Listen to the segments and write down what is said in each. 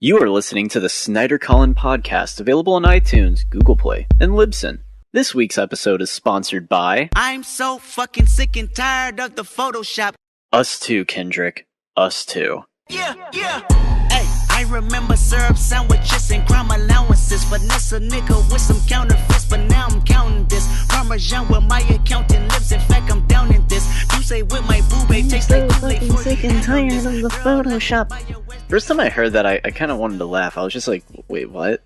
You are listening to the Snyder-Collin Podcast, available on iTunes, Google Play, and Libsyn. This week's episode is sponsored by... I'm so fucking sick and tired of the Photoshop. Us too, Kendrick. Us too. Yeah. Hey, I remember syrup sandwiches and crime allowances. Finesse a nigga with some counterfeits, but now I'm counting this. Parmesan where my accountant lives. In fact, I'm down in this. You say with my boo babe tastes like fucking sick and tired of the Photoshop. First time I heard that, I kind of wanted to laugh. I was just like, wait, what?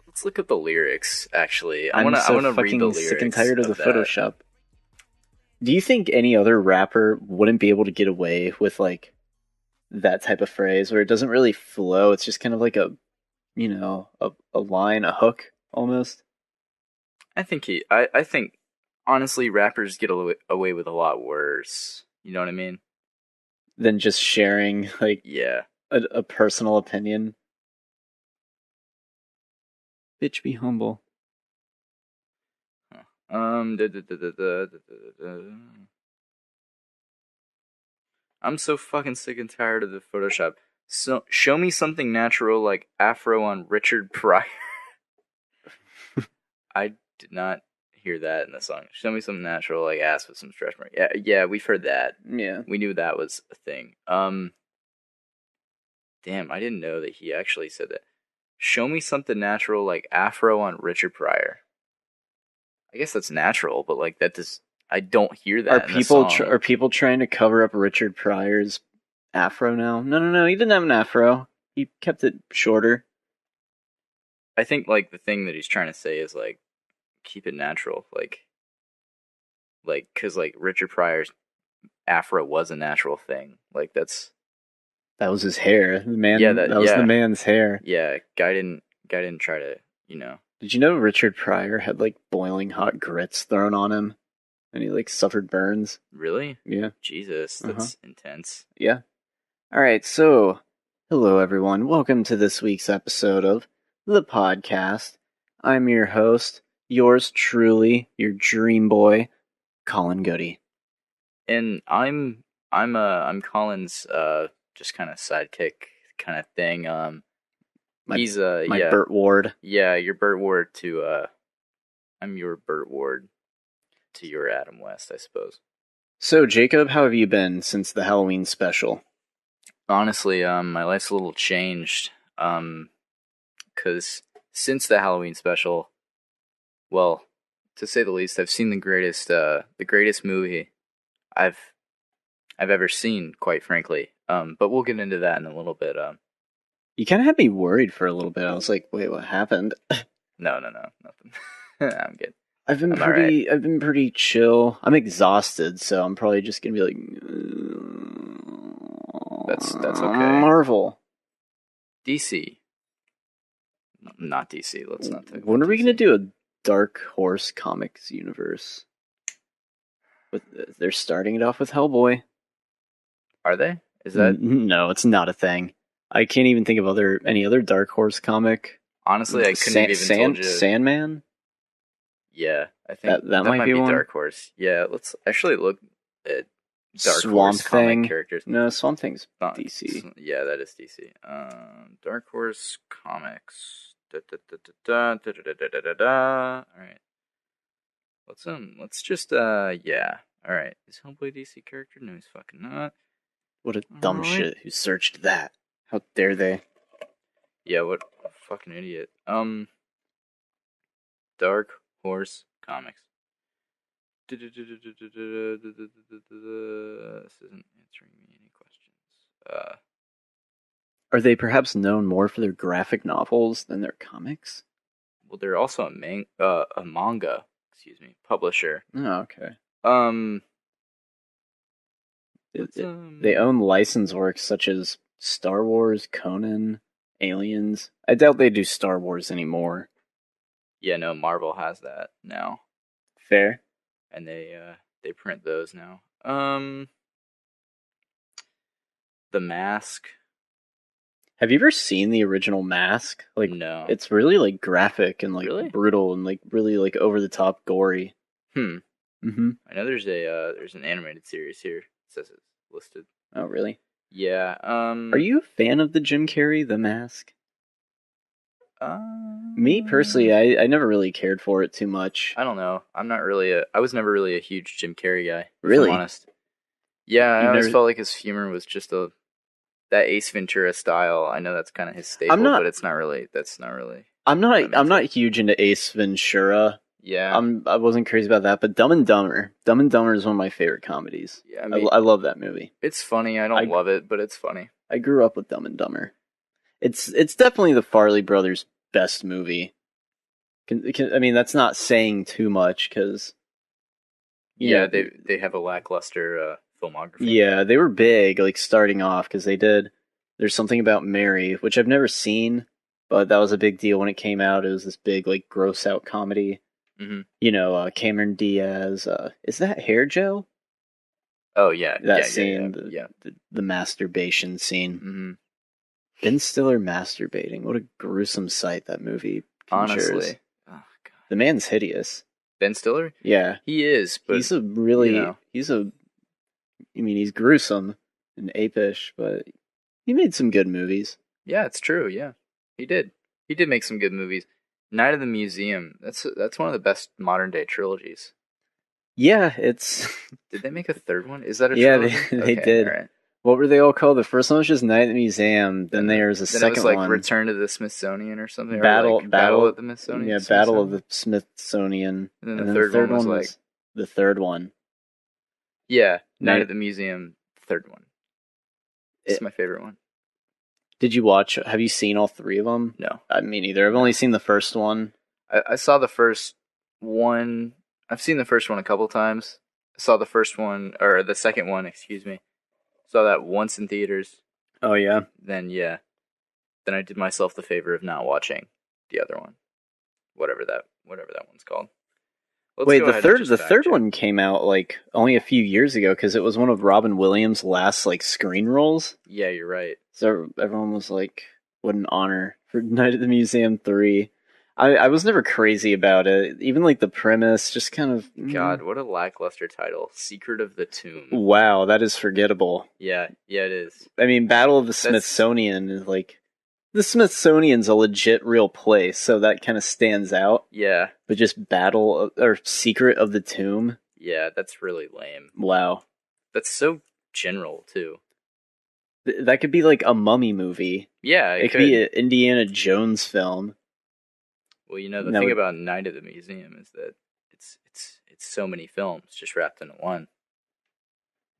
Let's look at the lyrics, actually. I I'm want to so read the fucking lyrics. sick and tired of the that. Photoshop. Do you think any other rapper wouldn't be able to get away with, like, that type of phrase where it doesn't really flow? It's just kind of like a line, a hook, almost. I think honestly, rappers get away with a lot worse. You know what I mean? Than just sharing, like, Yeah. a personal opinion. Bitch, be humble. I'm so fucking sick and tired of the Photoshop. So show me something natural like Afro on Richard Pryor. I did not hear that in the song. Show me something natural like ass with some stretch mark. Yeah, we've heard that. Yeah. We knew that was a thing. Damn, I didn't know that he actually said that. Show me something natural like Afro on Richard Pryor. I guess that's natural, but like that does. I don't hear that. Are people trying to cover up Richard Pryor's afro now? No. He didn't have an afro. He kept it shorter. I think like the thing that he's trying to say is like keep it natural, like because like Richard Pryor's afro was a natural thing. Like that was his hair. The man. Yeah, that was the man's hair. Yeah, guy didn't try to Did you know Richard Pryor had like boiling hot grits thrown on him, and he like suffered burns? Really? Yeah. Jesus, that's intense. Yeah. All right. So, hello everyone. Welcome to this week's episode of the podcast. I'm your host, yours truly, your dream boy, Collin Goody. And I'm Collin's just kind of sidekick kind of thing. He's my Burt Ward. Yeah, your Burt Ward to I'm your Burt Ward to your Adam West, I suppose. So, Jacob, how have you been since the Halloween special? Honestly, my life's a little changed. Because since the Halloween special, well, to say the least, I've seen the greatest movie I've ever seen, quite frankly. But we'll get into that in a little bit. You kind of had me worried for a little bit. I was like, wait, what happened? No, nothing. I'm good. I've been pretty chill. I'm exhausted, so I'm probably just gonna be like, That's okay. Marvel. DC. Not DC. Let's not talk. When are we DC. gonna do a Dark Horse Comics universe? They're starting it off with Hellboy. Are they? Is that? No, it's not a thing. I can't even think of any other Dark Horse comic. Honestly, I couldn't even told you. Sandman? Yeah, I think that might be one. Dark Horse. Yeah, let's actually look at Dark Swamp Horse comic Thing characters. No, Swamp Thing's Not DC. Yeah, that is DC. Dark Horse comics. All right. Let's just yeah. All right. Is Hellboy DC character? No, he's fucking not. What a dumb shit who searched that. How dare they? Yeah, what a fucking idiot. Dark Horse comics. This isn't answering me any questions. Are they perhaps known more for their graphic novels than their comics? Well, they're also a manga, publisher. Oh, okay. They own license works such as Star Wars, Conan, Aliens. I doubt they do Star Wars anymore. Yeah, no, Marvel has that now. Fair. And they print those now. The Mask. Have you ever seen the original Mask? Like, no. It's really like graphic and like really? Brutal and like really like over the top gory. I know there's an animated series here. It says it's listed. Oh, really? Yeah. Are you a fan of the Jim Carrey The Mask? Me personally, I never really cared for it too much. I don't know. I was never really a huge Jim Carrey guy. Really? If I'm honest. Yeah, I You've always never- felt like his humor was just that Ace Ventura style. I know that's kind of his staple, but it's not really. That's not really. I'm not huge into Ace Ventura. Yeah. I wasn't crazy about that, but Dumb and Dumber. Dumb and Dumber is one of my favorite comedies. Yeah, I mean, I love that movie. it's funny. I don't love it, but it's funny. I grew up with Dumb and Dumber. It's definitely the Farley brothers' best movie. I mean, that's not saying too much because they have a lackluster filmography. Yeah, they were big, like starting off because they did. There's Something About Mary, which I've never seen, but that was a big deal when it came out. It was this big, like, gross out comedy. Mm-hmm. Cameron Diaz. Is that hair gel? Oh yeah, That scene, the masturbation scene. Mm-hmm. Ben Stiller masturbating. What a gruesome sight that movie conjures. Honestly, oh god, the man's hideous. Ben Stiller. Yeah, he is. But he's he's gruesome and apish, but he made some good movies. Yeah, it's true. Yeah, he did. He did make some good movies. Night of the Museum. That's one of the best modern day trilogies. Yeah, it's. Did they make a third one? Is that a yeah? trilogy? They did. Right. What were they all called? The first one was just Night at the Museum. Then there's a second one. It was like Return to the Smithsonian or something. Battle at the Smithsonian. Yeah, Battle of the Smithsonian. And then the third one was like the third one. Yeah, Night at the Museum. Third one. It's my favorite one. Did you watch? Have you seen all three of them? No, me neither. I've only seen the first one. I saw the first one. I've seen the first one a couple times. I saw the first one, or the second one, excuse me. Saw that once in theaters. Oh yeah. Then I did myself the favor of not watching the other one, whatever that one's called. Wait, the third one came out like only a few years ago because it was one of Robin Williams' last like screen roles. Yeah, you're right. So everyone was like, "What an honor for Night at the Museum 3." I was never crazy about it. Even like the premise, just kind of. God, what a lackluster title! Secret of the Tomb. Wow, that is forgettable. Yeah, it is. I mean, Battle of the Smithsonian is like. The Smithsonian's a legit real place, so that kind of stands out. Yeah. But just Secret of the Tomb? Yeah, that's really lame. Wow. That's so general, too. That could be like a Mummy movie. Yeah, it could be an Indiana Jones film. Well, the thing about Night at the Museum is that it's so many films just wrapped into one.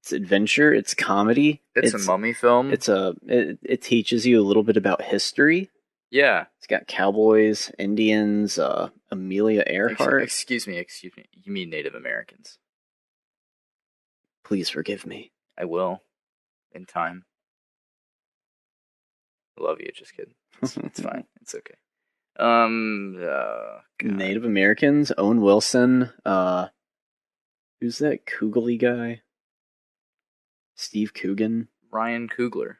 It's adventure, it's comedy. It's a mummy film. It teaches you a little bit about history. Yeah. It's got cowboys, Indians, Amelia Earhart. Excuse me. You mean Native Americans. Please forgive me. I will. In time. I love you, just kidding. It's fine. It's okay. Native Americans, Owen Wilson, who's that Coogly guy? Steve Coogan? Ryan Coogler.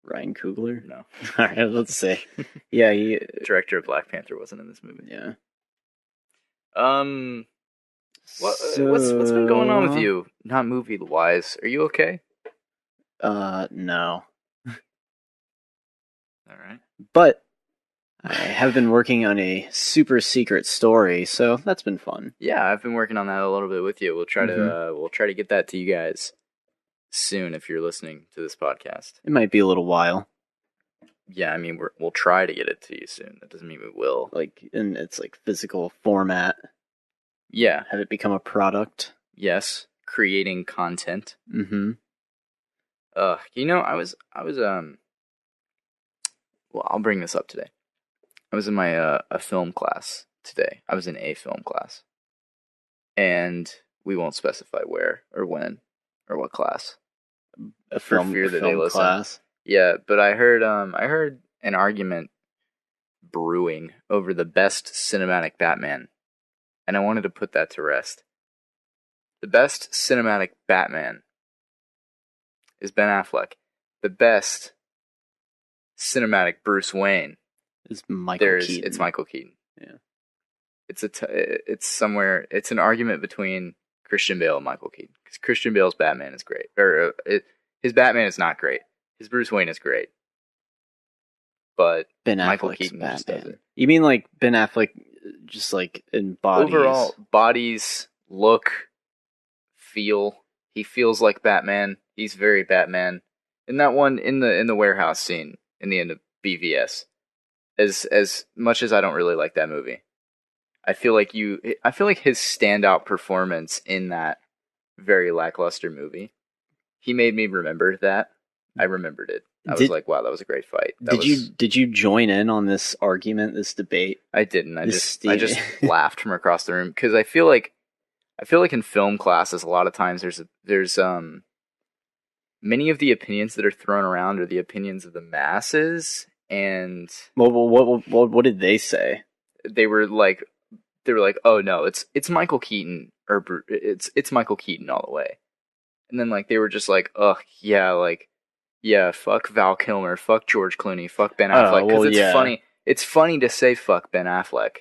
Ryan Coogler? No. Alright, let's say. Yeah, he... Director of Black Panther wasn't in this movie. Yeah. What's been going on with you? Not movie-wise. Are you okay? No. Alright. But I have been working on a super secret story, so that's been fun. Yeah, I've been working on that a little bit with you. We'll try to get that to you guys soon if you're listening to this podcast. It might be a little while. Yeah, I mean we'll try to get it to you soon. That doesn't mean we will. Like in its like physical format. Yeah. Have it become a product. Yes. Creating content. Mm-hmm. I was well, I'll bring this up today. I was in my a film class today. I was in a film class. And we won't specify where or when or what class. For fear that they listen. Class. Yeah, but I heard an argument brewing over the best cinematic Batman. And I wanted to put that to rest. The best cinematic Batman is Ben Affleck. The best cinematic Bruce Wayne is Michael Keaton. It's Michael Keaton. Yeah. It's an argument between Christian Bale and Michael Keaton. Because Christian Bale's Batman is great. His Batman is not great. His Bruce Wayne is great. But Ben Michael Affleck's Keaton just does Batman. it. You mean like Ben Affleck just like embodies... Overall, bodies, look, feel. He feels like Batman. He's very Batman. In that one, in the warehouse scene, in the end of BVS, as much as I don't really like that movie, I feel like his standout performance in that very lackluster movie, he made me remember that. I remembered it. I was like, wow, that was a great fight. Did you join in on this argument, this debate? I didn't. I just laughed from across the room because I feel like in film classes a lot of times there's many of the opinions that are thrown around are the opinions of the masses, and what did they say? They were like, oh no, it's Michael Keaton, or it's Michael Keaton all the way, and then like they were just like, ugh, yeah, like, yeah, fuck Val Kilmer, fuck George Clooney, fuck Ben Affleck, because funny. It's funny to say fuck Ben Affleck.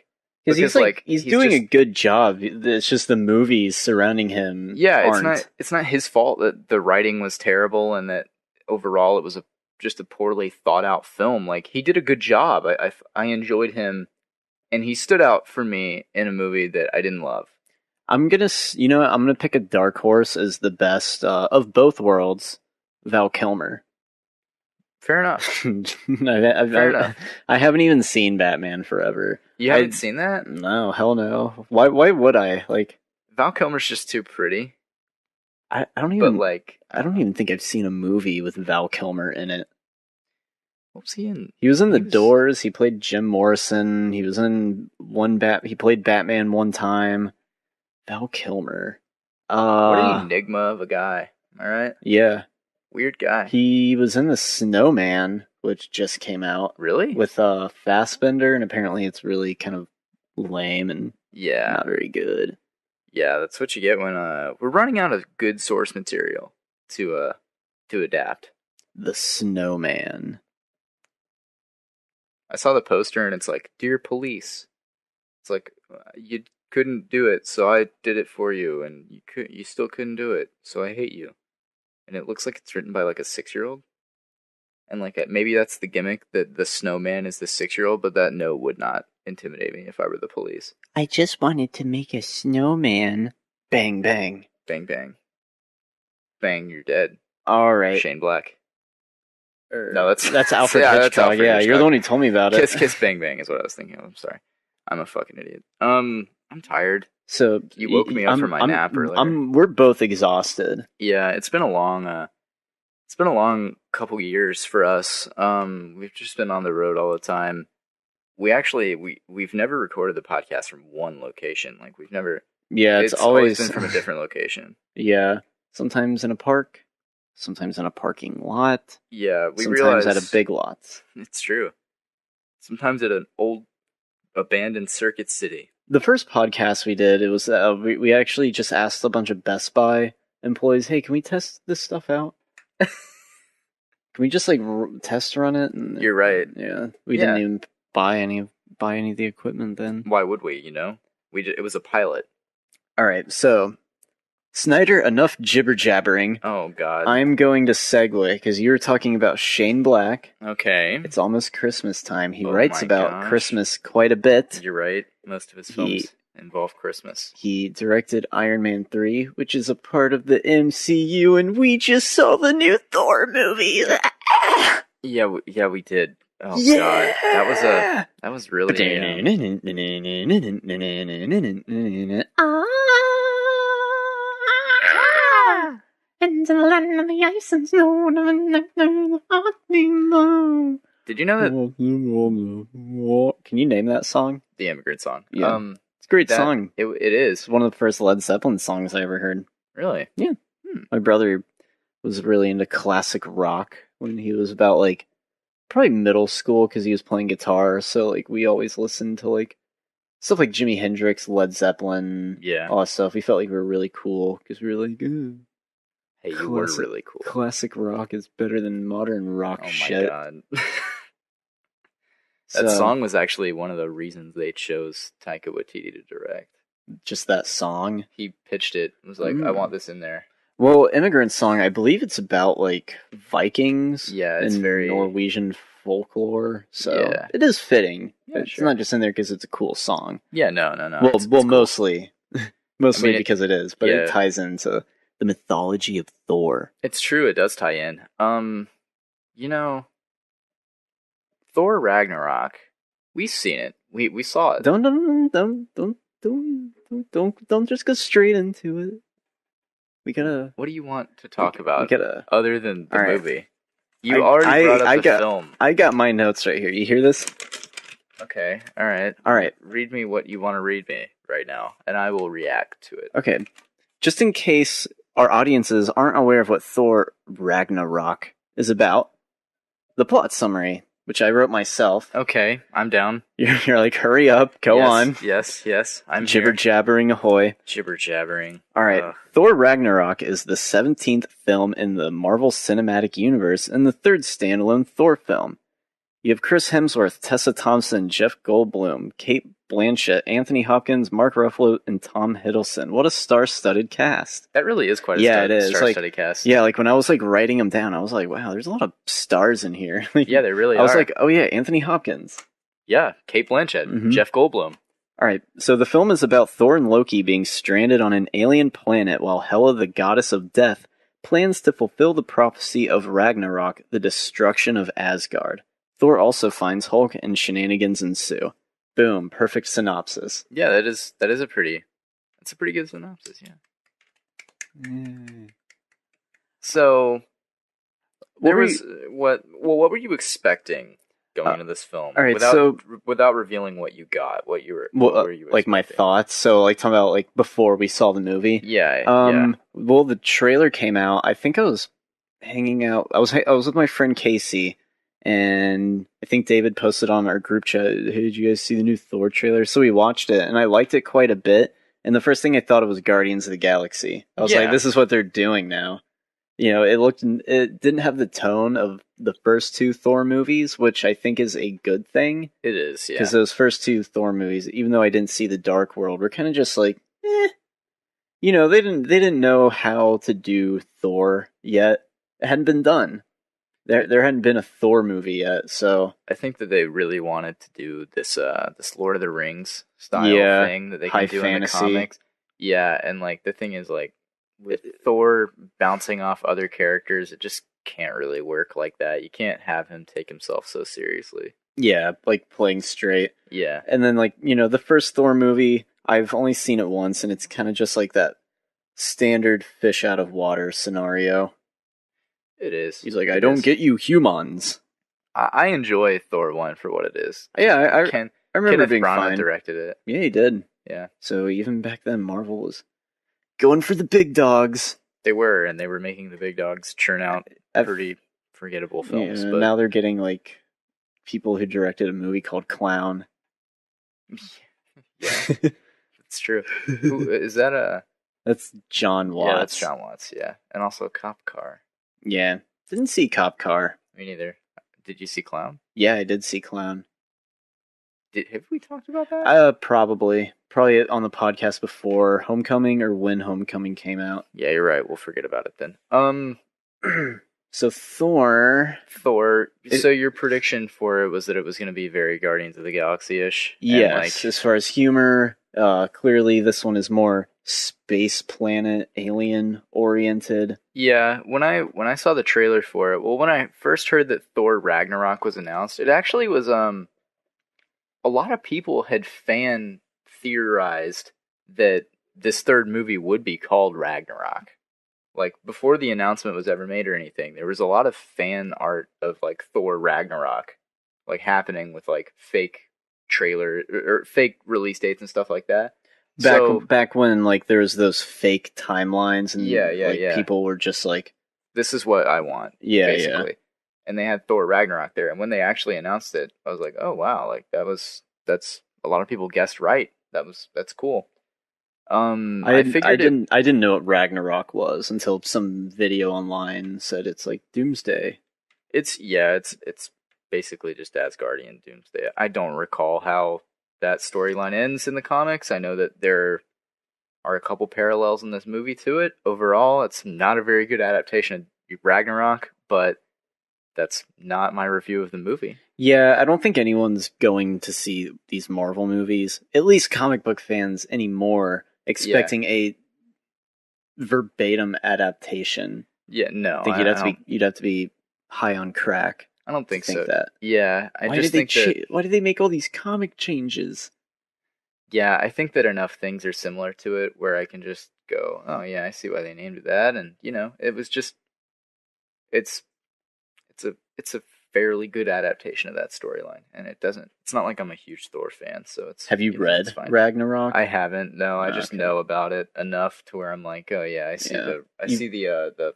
Because he's doing a good job. It's just the movies surrounding him. Yeah, it's not his fault that the writing was terrible and that overall it was just a poorly thought out film. Like, he did a good job. I enjoyed him, and he stood out for me in a movie that I didn't love. I'm gonna pick a dark horse as the best of both worlds. Val Kilmer. Fair enough. Fair enough. I haven't even seen Batman Forever. You haven't seen that? No, hell no. Why would I? Like, Val Kilmer's just too pretty. I don't even think I've seen a movie with Val Kilmer in it. What was he in? He was in The Doors. He played Jim Morrison. He was in he played Batman one time. Val Kilmer. What an enigma of a guy. Am I right? Yeah. Weird guy. He was in The Snowman, which just came out. Really? With Fassbender, and apparently it's really kind of lame and not very good. Yeah, that's what you get when we're running out of good source material to adapt. The Snowman. I saw the poster and it's like, "Dear Police." It's like, you couldn't do it, so I did it for you, and you still couldn't do it, so I hate you. And it looks like it's written by like a 6-year-old. And like, maybe that's the gimmick, that the snowman is the 6-year-old, but that would not intimidate me if I were the police. I just wanted to make a snowman. Bang, bang. Bang, bang. Bang, you're dead. All right. Shane Black. No, that's Alfred Hitchcock. That's Alfred Hitchcock. You're the one who told me about it. Kiss, bang, bang is what I was thinking of. I'm sorry. I'm a fucking idiot. I'm tired. So you woke me up from my nap earlier. We're both exhausted. Yeah, it's been a long couple years for us. We've just been on the road all the time. We've never recorded the podcast from one location. Like, we've never. Yeah, it's always been from a different location. Yeah, sometimes in a park, sometimes in a parking lot. Yeah, sometimes at a big lot. It's true. Sometimes at an old abandoned Circuit City. The first podcast we did, it was we actually just asked a bunch of Best Buy employees, "Hey, can we test this stuff out? Can we just like test run it?" And, you're right. Yeah, we didn't even buy any of the equipment then. Why would we? It was a pilot. All right, so Snyder, enough jibber jabbering. Oh God, I'm going to segue because you were talking about Shane Black. Okay, it's almost Christmas time. He writes about Christmas quite a bit. You're right. Most of his films involve Christmas. He directed Iron Man 3, which is a part of the MCU, and we just saw the new Thor movie. Yeah, we did. Oh God, that was really. And the land of the ice and snow, did you know that? Can you name that song? The Immigrant Song. Yeah. It's a great song. It is. It's one of the first Led Zeppelin songs I ever heard. Really? Yeah. My brother was really into classic rock when he was about like probably middle school because he was playing guitar. So like we always listened to like stuff like Jimi Hendrix, Led Zeppelin, all that stuff. We felt like we were really cool because we were like, hey, you were really cool. Classic rock is better than modern rock shit. Oh my God. That song was actually one of the reasons they chose Taika Waititi to direct. Just that song? He pitched it. It was like, I want this in there. Well, Immigrant Song, I believe it's about like Vikings Yeah, it's and very Norwegian folklore, so Yeah. it is fitting. Yeah, It's sure. not just in there because it's a cool song. Yeah, no. Well, It's cool. mostly I mean, because it is, but yeah. it ties into the mythology of Thor. It's true. It does tie in. You know, Thor Ragnarok. We've seen it. We saw it. Don't just go straight into it. We gotta. What do you want to talk we about gotta. other than the All right. movie? You already brought up the film. I got my notes right here. You hear this? Okay. All right. All right. Read me what you want to read me right now, and I will react to it. Okay. Just in case our audiences aren't aware of what Thor Ragnarok is about, the plot summary, which I wrote myself. Okay, I'm down. You're like, hurry up, go on. Yes. I'm Jibber jabbering ahoy. Jibber jabbering. All right. Thor Ragnarok is the 17th film in the Marvel Cinematic Universe and the third standalone Thor film. You have Chris Hemsworth, Tessa Thompson, Jeff Goldblum, Kate Blanchett, Anthony Hopkins, Mark Ruffalo, and Tom Hiddleston. What a star-studded cast. That really is quite a star-studded cast. Yeah, like when I was like writing them down, I was like, wow, there's a lot of stars in here. Like, yeah, they really are. I was like, oh yeah, Anthony Hopkins. Yeah, Kate Blanchett, Jeff Goldblum. All right, so the film is about Thor and Loki being stranded on an alien planet while Hela, the goddess of death, plans to fulfill the prophecy of Ragnarok, the destruction of Asgard. Thor also finds Hulk and shenanigans ensue. Boom, perfect synopsis. Yeah, that's a pretty good synopsis, yeah. So what were you expecting going into this film? All right, without revealing what you got, what were you like my thoughts. So like talking about like before we saw the movie. Yeah. Well, the trailer came out. I think I was hanging out. I was with my friend Casey. And I think David posted on our group chat, hey, did you guys see the new Thor trailer? So we watched it, and I liked it quite a bit. And the first thing I thought of was Guardians of the Galaxy. I was like, this is what they're doing now. You know, it didn't have the tone of the first two Thor movies, which I think is a good thing. It is, yeah. Because those first two Thor movies, even though I didn't see the Dark World, were kind of just like, You know, they didn't know how to do Thor yet. It hadn't been done. There hadn't been a Thor movie yet, so I think that they really wanted to do this Lord of the Rings style thing that they can do fantasy. in the comics. Yeah, and like the thing is, like with Thor bouncing off other characters, it just can't really work like that. You can't have him take himself so seriously. Yeah, like playing straight. Yeah. And then like, you know, the first Thor movie, I've only seen it once, and it's kind of just like that standard fish out of water scenario. It is. He's like, I don't get you humans. I enjoy Thor 1 for what it is. Yeah, I remember Kenneth being Branagh fine. directed it. Yeah, he did. Yeah. So even back then, Marvel was going for the big dogs. They were making the big dogs churn out pretty forgettable films. Yeah, but now they're getting like people who directed a movie called Clown. Yeah, it's true. Who, is that That's John Watts. Yeah, that's John Watts. Yeah, and also Cop Car. Yeah, didn't see Cop Car. Me neither. Did you see Clown? Yeah, I did see Clown. Have we talked about that? Probably on the podcast before Homecoming or when Homecoming came out. Yeah, you're right. We'll forget about it then. So Thor. So your prediction for it was that it was going to be very Guardians of the Galaxy-ish? Yes, as far as humor, clearly this one is more space planet alien oriented. Yeah, when I saw the trailer for it, well, when I first heard that Thor Ragnarok was announced, it actually was a lot of people had fan theorized that this third movie would be called Ragnarok. Like, before the announcement was ever made or anything, there was a lot of fan art of, like, Thor Ragnarok, like, happening with, like, fake trailer, or fake release dates and stuff like that. Back when, like, there was those fake timelines, and, yeah. people were just like, this is what I want, basically. Yeah. And they had Thor Ragnarok there, and when they actually announced it, I was like, oh, wow, like, that's, a lot of people guessed right. That's cool. I didn't know what Ragnarok was until some video online said it's like Doomsday. It's basically just Asgardian Doomsday. I don't recall how that storyline ends in the comics. I know that they're are a couple parallels in this movie to it. Overall, it's not a very good adaptation of Ragnarok, but that's not my review of the movie. Yeah, I don't think anyone's going to see these Marvel movies, at least comic book fans anymore, expecting a verbatim adaptation. Yeah, no. I think you'd have to be high on crack. I don't think so. That. Yeah, why did they make all these comic changes? Yeah, I think that enough things are similar to it where I can just go, oh yeah, I see why they named it that, and it was just it's a fairly good adaptation of that storyline, and it's not like I'm a huge Thor fan, so it's. Have you read Ragnarok? I haven't. No, I just know about it enough to where I'm like, oh yeah, I see the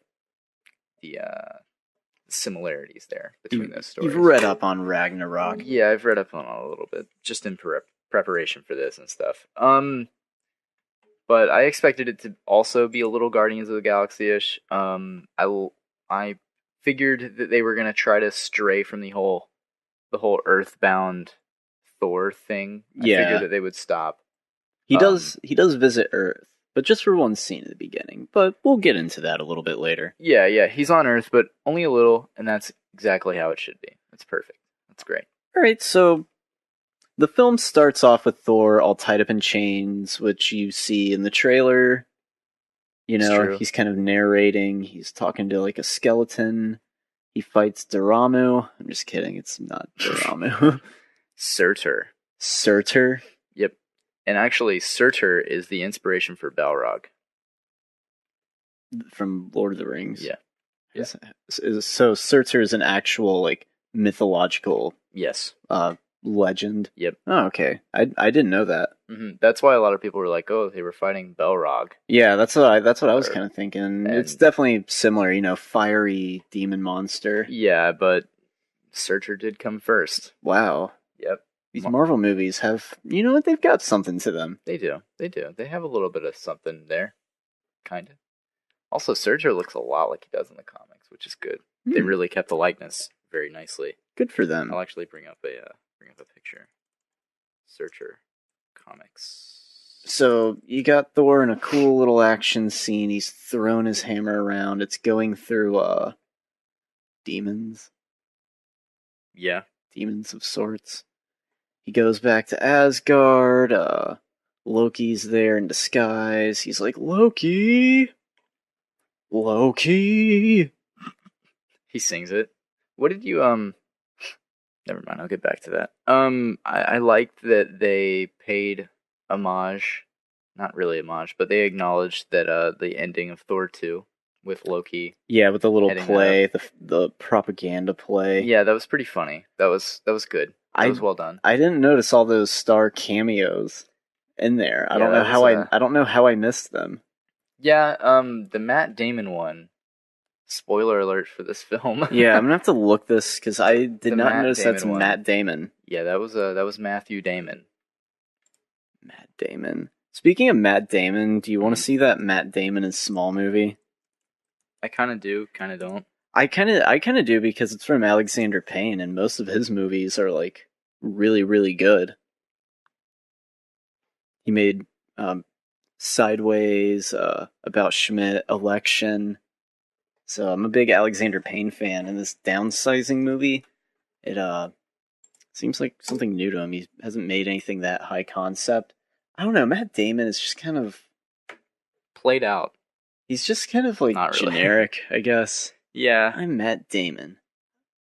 similarities there between those stories. You've read up on Ragnarok. Yeah, I've read up on it a little bit, just in preparation for this and stuff. But I expected it to also be a little Guardians of the Galaxy-ish. I figured that they were gonna try to stray from the whole Earthbound Thor thing. I figured that they would stop. He does visit Earth, but just for one scene at the beginning. But we'll get into that a little bit later. Yeah, he's on Earth, but only a little, and that's exactly how it should be. That's perfect. That's great. All right, so the film starts off with Thor all tied up in chains, which you see in the trailer. He's kind of narrating. He's talking to like a skeleton. He fights Dormammu. I'm just kidding. It's not Dormammu. Surtur. Yep. And actually, Surtur is the inspiration for Balrog. From Lord of the Rings. Yeah. So Surtur is an actual like mythological legend. Yep. Oh, okay. I didn't know that. Mm-hmm. That's why a lot of people were like, "Oh, they were fighting Balrog." Yeah, that's what I was kind of thinking. It's definitely similar, fiery demon monster. Yeah, but Surtur did come first. Wow. Yep. These Marvel movies have, they've got something to them. They do. They have a little bit of something there, kind of. Also, Surtur looks a lot like he does in the comics, which is good. They really kept the likeness very nicely. Good for them. I'll actually bring up a picture. Surtur comics. So you got Thor in a cool little action scene. He's throwing his hammer around. It's going through demons. Yeah. Demons of sorts. He goes back to Asgard. Loki's there in disguise. He's like, Loki! He sings it. What did you, never mind, I'll get back to that. I liked that they paid homage, not really homage, but they acknowledged that, the ending of Thor 2 with Loki. Yeah, with the little play, the propaganda play. Yeah, that was pretty funny. That was good. That was well done. I didn't notice all those star cameos in there. I don't know how I missed them. Yeah, the Matt Damon one. Spoiler alert for this film. Yeah, I'm gonna have to look this because I did not notice that's Matt Damon. Yeah, that was Matthew Damon. Matt Damon. Speaking of Matt Damon, do you want to see that Matt Damon is Small movie? I kind of do, kind of don't. I kind of do because it's from Alexander Payne, and most of his movies are like really, really good. He made Sideways, About Schmidt, Election. So I'm a big Alexander Payne fan, and this downsizing movie, it seems like something new to him. He hasn't made anything that high concept. I don't know, Matt Damon is just kind of played out. He's just kind of like generic, I guess. Yeah. I'm Matt Damon.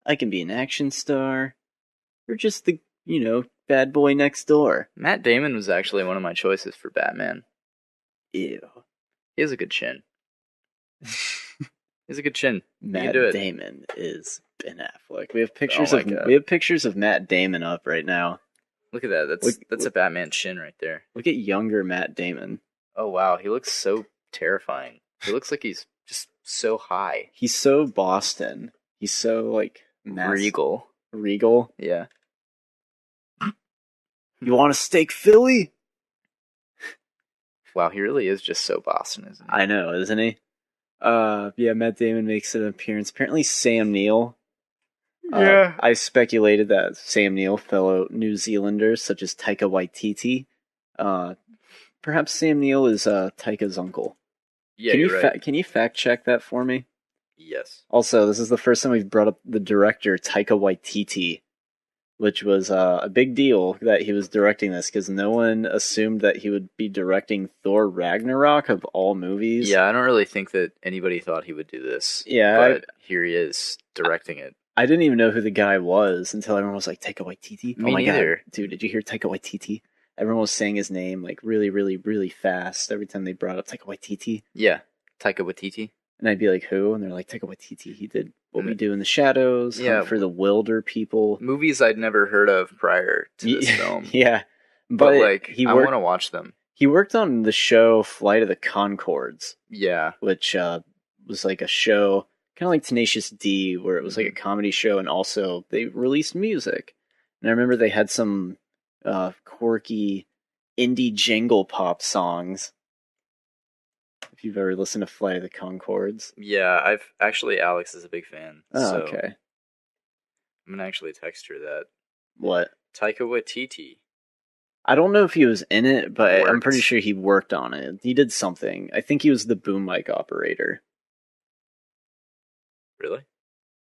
I can be an action star, or just the, bad boy next door. Matt Damon was actually one of my choices for Batman. Ew. He has a good chin. He's a good chin. Matt Damon is Ben Affleck. We have pictures of Matt Damon up right now. Look at that. That's a Batman chin right there. Look at younger Matt Damon. Oh wow, he looks so terrifying. He looks like he's just so high. He's so Boston. He's so like regal. Regal? Yeah. You want a steak Philly? Wow, he really is just so Boston, isn't he? I know, isn't he? Yeah, Matt Damon makes an appearance. Apparently Sam Neill. Yeah. I speculated that Sam Neill, fellow New Zealanders such as Taika Waititi, perhaps Sam Neill is Taika's uncle. Yeah, you're right. Can you fact check that for me? Yes. Also, this is the first time we've brought up the director, Taika Waititi, which was a big deal that he was directing this, because no one assumed that he would be directing Thor Ragnarok of all movies. Yeah, I don't really think that anybody thought he would do this. Yeah, but here he is directing it. I didn't even know who the guy was until everyone was like, Taika Waititi? Me oh my neither. God. Dude, did you hear Taika Waititi? Everyone was saying his name like really, really, really fast every time they brought up Taika Waititi. Yeah, Taika Waititi. And I'd be like, who? And they're like, Taika Waititi. He did What We Do in the Shadows, Hunt for the Wilder People. Movies I'd never heard of prior to this film. Yeah. But like, I want to watch them. He worked on the show Flight of the Conchords. Yeah. Which was like a show, kind of like Tenacious D, where it was like a comedy show, and also they released music. And I remember they had some quirky indie jangle pop songs. If you've ever listened to Flight of the Conchords. Yeah, Alex is a big fan. Oh, so okay. I'm gonna actually text her that. What? Taika Waititi. I don't know if he was in it, but I'm pretty sure he worked on it. He did something. I think he was the boom mic operator. Really?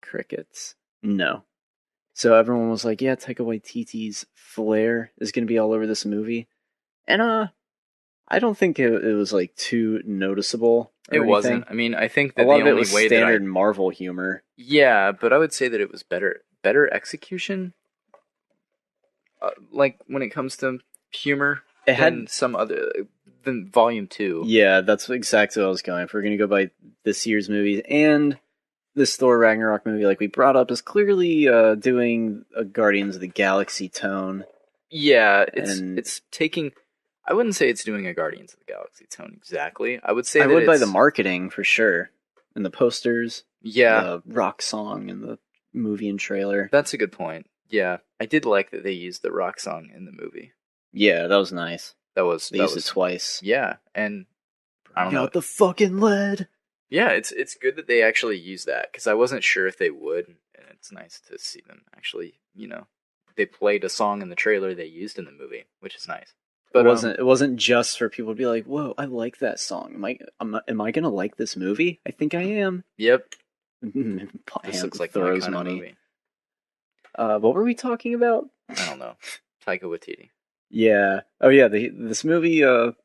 Crickets. No. So everyone was like, yeah, Taika Waititi's flair is going to be all over this movie. And I don't think it was like too noticeable. It wasn't. I mean, I think that a lot the of it only was way standard Marvel humor. Yeah, but I would say that it was better execution. Like when it comes to humor, it had some other than Volume 2. Yeah, that's exactly what I was going. If we're going to go by this year's movies, and this Thor Ragnarok movie, like we brought up, is clearly doing a Guardians of the Galaxy tone. Yeah, it's taking. I wouldn't say it's doing a Guardians of the Galaxy tone exactly. I would say by the marketing for sure, and the posters. Yeah, the rock song and the movie and trailer. That's a good point. Yeah, I did like that they used the rock song in the movie. Yeah, that was nice. They used it twice. Yeah, and I don't know. Out the fucking lead. Yeah, it's good that they actually use that, because I wasn't sure if they would, and it's nice to see them actually. They played a song in the trailer they used in the movie, which is nice. But it wasn't just for people to be like, "Whoa, I like that song. Am I gonna like this movie? I think I am." Yep. This looks like Thor's money. Movie. What were we talking about? I don't know. Taika Waititi. Yeah. Oh yeah. This movie it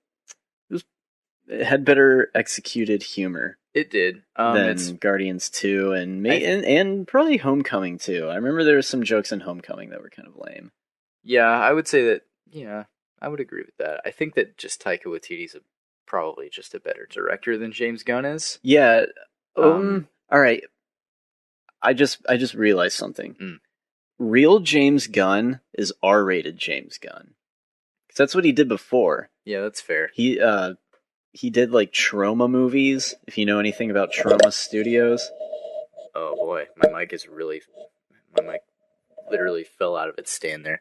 had better executed humor. It did. Than Guardians 2 and probably Homecoming too. I remember there were some jokes in Homecoming that were kind of lame. Yeah, I would say that. Yeah, I would agree with that. I think that just Taika Waititi's probably just a better director than James Gunn is. Yeah. All right. I just realized something. Real James Gunn is R-rated James Gunn. Because that's what he did before. Yeah, that's fair. He did like Troma movies, if you know anything about Troma Studios. Oh boy, my mic literally fell out of its stand there.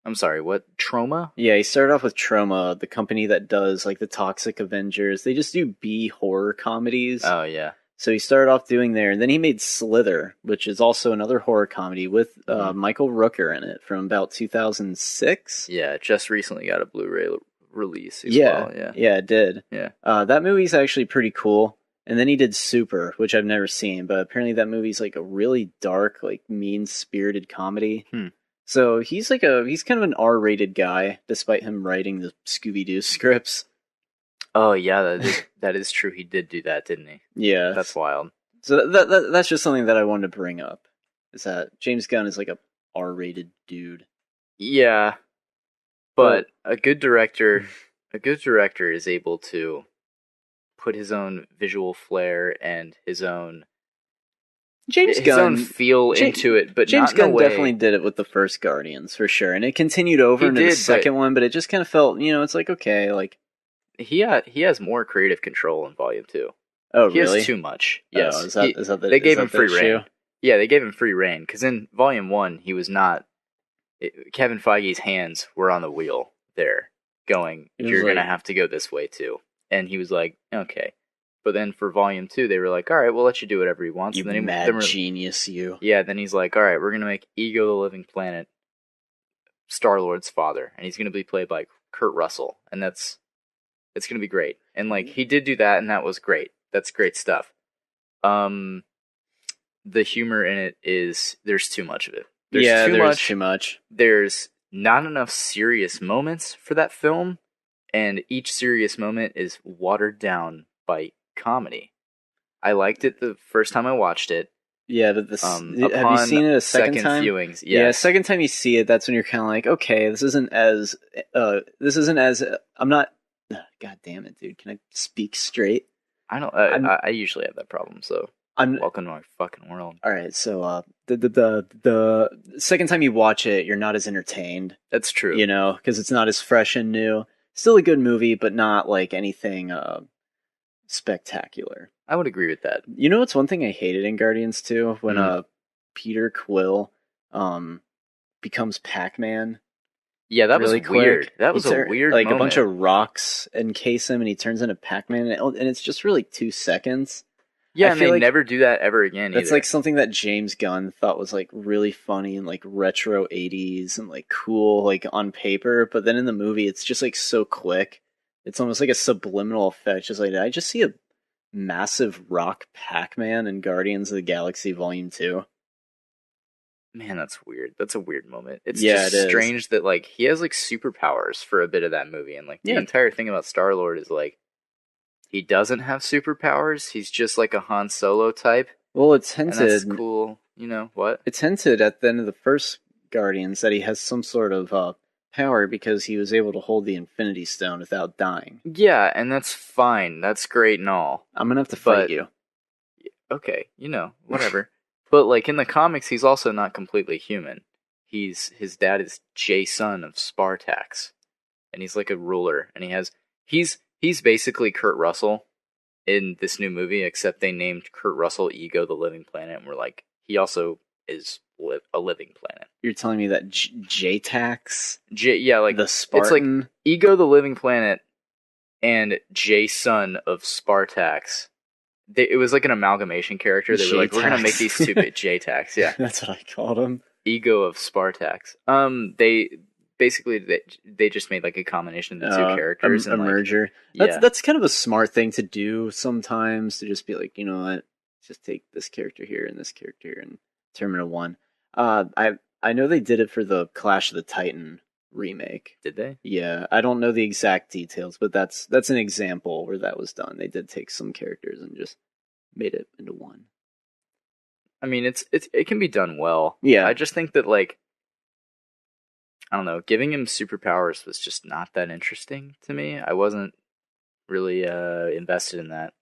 I'm sorry, what? Troma? Yeah, he started off with Troma, the company that does like the Toxic Avengers. They just do B horror comedies. Oh yeah. So he started off doing there, and then he made Slither, which is also another horror comedy with Michael Rooker in it from about 2006. Yeah, it just recently got a Blu-ray release as well. Yeah, it did. Yeah. That movie's actually pretty cool. And then he did Super, which I've never seen, but apparently that movie's like a really dark, like mean-spirited comedy. So he's kind of an R-rated guy, despite him writing the Scooby-Doo scripts. Oh yeah, that is true. He did do that, didn't he? Yeah, that's wild. So that's just something that I wanted to bring up. Is that James Gunn is like a R-rated dude? Yeah, but a good director is able to put his own visual flair and his own feel into it. But James Gunn definitely did it with the first Guardians for sure, and it continued over into the second one. But it just kind of felt, it's like okay, like. He has more creative control in Volume 2. Oh, really? He has too much. Yes. Oh, is that they gave him free reign. Yeah, they gave him free reign, because in Volume 1, he was not... Kevin Feige's hands were on the wheel there, going, you're going to have to go this way, too. And he was like, okay. But then for Volume 2, they were like, all right, we'll let you do whatever you want. You and then genius, you. Yeah, then he's like, all right, we're going to make Ego the Living Planet Star-Lord's father, and he's going to be played by Kurt Russell, and that's... It's gonna be great. And like he did do that, and that was great. That's great stuff. The humor in it there's too much of it. There's too much. There's not enough serious moments for that film, and each serious moment is watered down by comedy. I liked it the first time I watched it. Yeah, but have you seen it a second time? Viewings, yes. Yeah, second time you see it, that's when you're kind of like, okay, this isn't as. I'm not. God damn it, dude! Can I speak straight? I don't. I usually have that problem, so welcome to my fucking world. All right, so the second time you watch it, you're not as entertained. That's true. You know, because it's not as fresh and new. Still a good movie, but not like anything spectacular. I would agree with that. You know what's one thing I hated in Guardians 2? When Peter Quill becomes Pac-Man. Yeah, that really was weird. Quick. That was a weird like moment. A bunch of rocks encase him and he turns into Pac-Man and it's just for like 2 seconds. Yeah, and they never do that ever again That's either. like something that James Gunn thought was like really funny and like retro 80s and like cool like on paper, but then in the movie it's just like so quick. It's almost like a subliminal effect. Just like, did I just see a massive rock Pac-Man in Guardians of the Galaxy Volume 2? Man, that's weird. That's a weird moment. It's Yeah, just it is. strange that like he has like superpowers for a bit of that movie, and like the entire thing about Star-Lord is like he doesn't have superpowers. He's just like a Han Solo type. Well, it's hinted. And that's cool. You know what? It's hinted at the end of the first Guardians that he has some sort of power because he was able to hold the Infinity Stone without dying. Yeah, and that's fine. That's great and all. I'm gonna have to fight you. Okay, whatever. But like in the comics, he's also not completely human. His dad is Jason of Spartax, and he's like a ruler, and he's basically Kurt Russell in this new movie, except they named Kurt Russell Ego the Living Planet, and we're like, he also is a living planet. You're telling me that J-Tax? Yeah, like the Spartan? It's like Ego the Living Planet and Jason of Spartax. It was like an amalgamation character. They were like, we're going to make these stupid J-Tax. Yeah. That's what I called him. Ego of Spartax. They basically, they just made like a combination of the two characters. A merger. That's kind of a smart thing to do sometimes, to just be like, you know what, just take this character here and this character here and turn into one. I know they did it for the Clash of the Titan remake. Did they? Yeah, I don't know the exact details, but that's an example where that was done. They did take some characters and just made it into one. I mean, it can be done well. Yeah. I just think that like, I don't know, giving him superpowers was just not that interesting to me. I wasn't really invested in that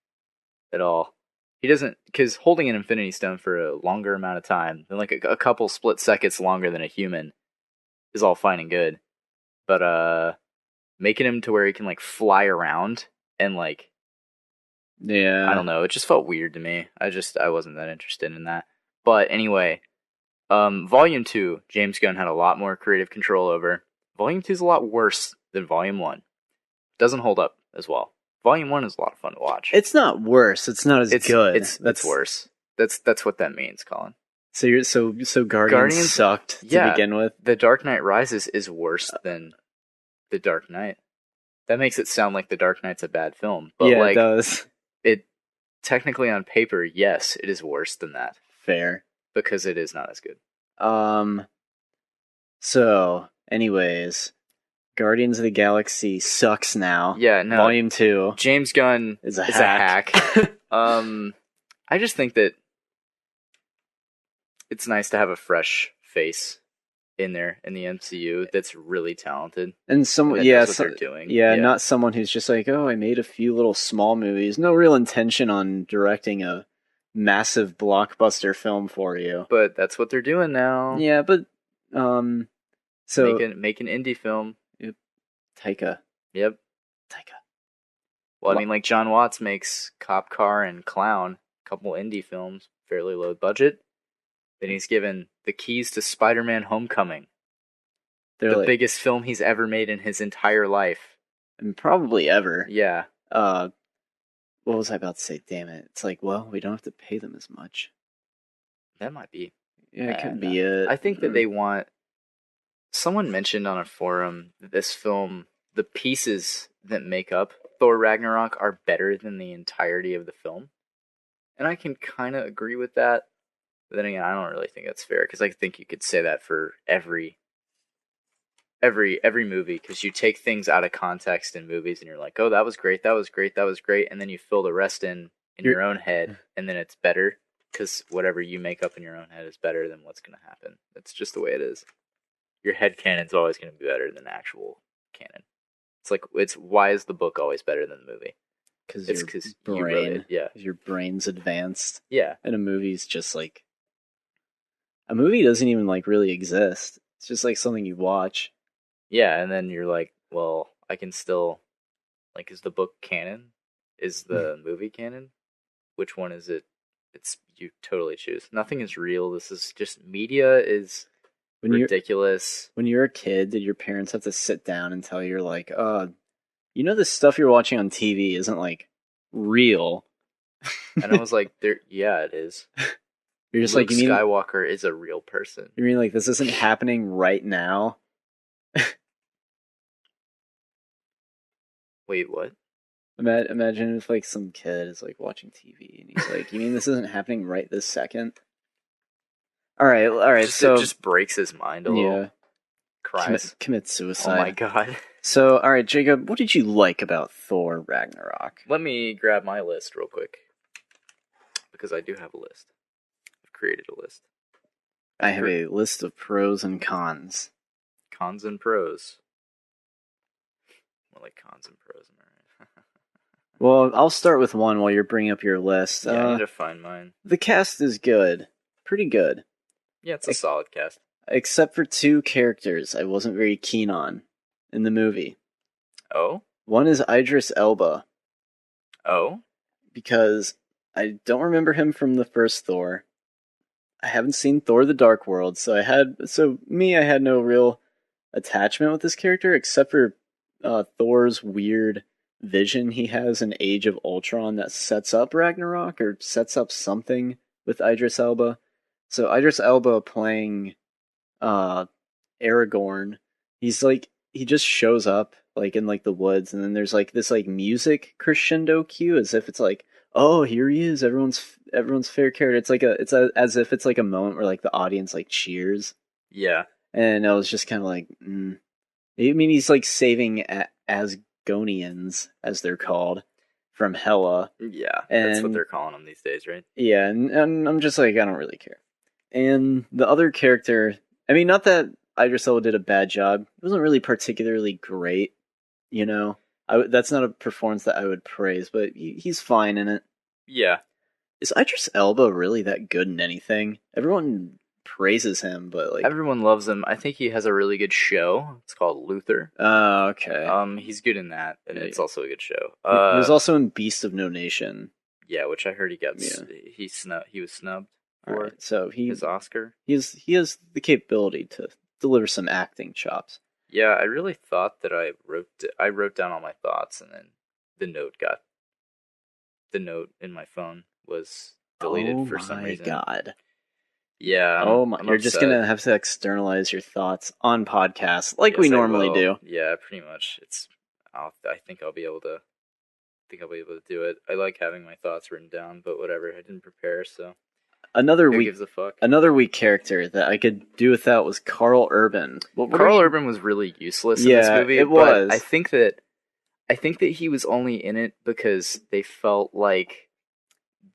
at all. He doesn't, because holding an Infinity Stone for a longer amount of time, than like a couple split seconds longer than a human, is all fine and good, but making him to where he can like fly around and like, yeah, I don't know, it just felt weird to me. I wasn't that interested in that. But anyway, Volume 2, James Gunn had a lot more creative control over. Volume 2 is a lot worse than Volume 1. Doesn't hold up as well. Volume 1 is a lot of fun to watch. It's not worse. It's not as good. It's worse. That's what that means, Collin. So Guardians sucked to begin with. The Dark Knight Rises is worse than The Dark Knight. That makes it sound like The Dark Knight's a bad film, but yeah, it does. It technically on paper, yes, it is worse than that. Fair, because it is not as good. So, anyways, Guardians of the Galaxy sucks now. Yeah, no. Volume 2. James Gunn is a hack. I just think that it's nice to have a fresh face in there in the MCU that's really talented. And what they're doing. Yeah, not someone who's just like, oh, I made a few little small movies. No real intention on directing a massive blockbuster film for you. But that's what they're doing now. Yeah, but so make an indie film. Yep. Taika. Yep. Taika. Well, I mean, like John Watts makes Cop Car and Clown, a couple indie films, fairly low budget. Then he's given the keys to Spider-Man: Homecoming, the biggest film he's ever made in his entire life, and probably ever. Yeah. What was I about to say? Damn it! It's like, well, we don't have to pay them as much. That might be. Yeah, it could be it. I think that they want. Someone mentioned on a forum that this film, the pieces that make up Thor Ragnarok are better than the entirety of the film. And I can kind of agree with that. But then again, I don't really think that's fair, because I think you could say that for every movie, because you take things out of context in movies and you're like, oh, that was great, that was great, that was great, and then you fill the rest in your own head, and then it's better, because whatever you make up in your own head is better than what's going to happen. That's just the way it is. Your head canon's always going to be better than actual canon. It's like, why is the book always better than the movie? Because you wrote it. Yeah. Your brain's advanced. Yeah. And a movie's just like, a movie doesn't even like really exist. It's just like something you watch. Yeah, and then you're like, well, I can still, like, is the book canon? Is the movie canon? Which one is it? It's, you totally choose. Nothing is real. This is just, media is ridiculous. When you're a kid, did your parents have to sit down and tell you, like, you know, this stuff you're watching on TV isn't like real? And I was like, yeah, it is. You're just Luke like, you mean Skywalker is a real person. You mean like this isn't happening right now? Wait, what? Imagine if like some kid is like watching TV and he's like, "You mean this isn't happening right this second?" All right. So it just breaks his mind a little. Yeah. Cries. Commit suicide. Oh my god. So, all right, Jacob, what did you like about Thor Ragnarok? Let me grab my list real quick, because I do have a list. I've created a list. I have a list of pros and cons. Cons and pros. More like cons and pros, am I right? Well, I'll start with one while you're bringing up your list. Yeah, I need to find mine. The cast is good. Pretty good. Yeah, it's a solid cast. Except for two characters I wasn't very keen on in the movie. Oh? One is Idris Elba. Oh? Because I don't remember him from the first Thor. I haven't seen Thor: The Dark World, so I had no real attachment with this character, except for Thor's weird vision he has in Age of Ultron that sets up Ragnarok, or sets up something with Idris Elba. So Idris Elba playing Aragorn, he's like, he just shows up like in like the woods, and then there's like this like music crescendo cue, as if it's like, oh, here he is, everyone's favorite character. It's like as if it's like a moment where like the audience like cheers. Yeah. And I was just kind of like, I mean, he's like saving Asgonians, as they're called, from Hela. Yeah, that's what they're calling them these days, right? Yeah, and I'm just like, I don't really care. And the other character, I mean, not that Idris Elba did a bad job. It wasn't really particularly great, you know? That's not a performance that I would praise, but he's fine in it. Yeah. Is Idris Elba really that good in anything? Everyone praises him, but like, everyone loves him. I think he has a really good show. It's called Luther. Oh, okay. He's good in that, and it's also a good show. He was also in Beast of No Nation. Yeah, which I heard he got. Yeah. He was snubbed for so his Oscar. He has the capability to deliver some acting chops. Yeah, I really thought that I wrote down all my thoughts, and then the note in my phone was deleted for some reason. Oh my god. Yeah. I'm you're upset. Just gonna have to externalize your thoughts on podcasts like we normally do. Yeah, pretty much. I think I'll be able to do it. I like having my thoughts written down, but whatever. I didn't prepare, so who gives a fuck? Another weak character that I could do without was Karl Urban. Karl Urban was really useless in this movie. It was. But I think that he was only in it because they felt like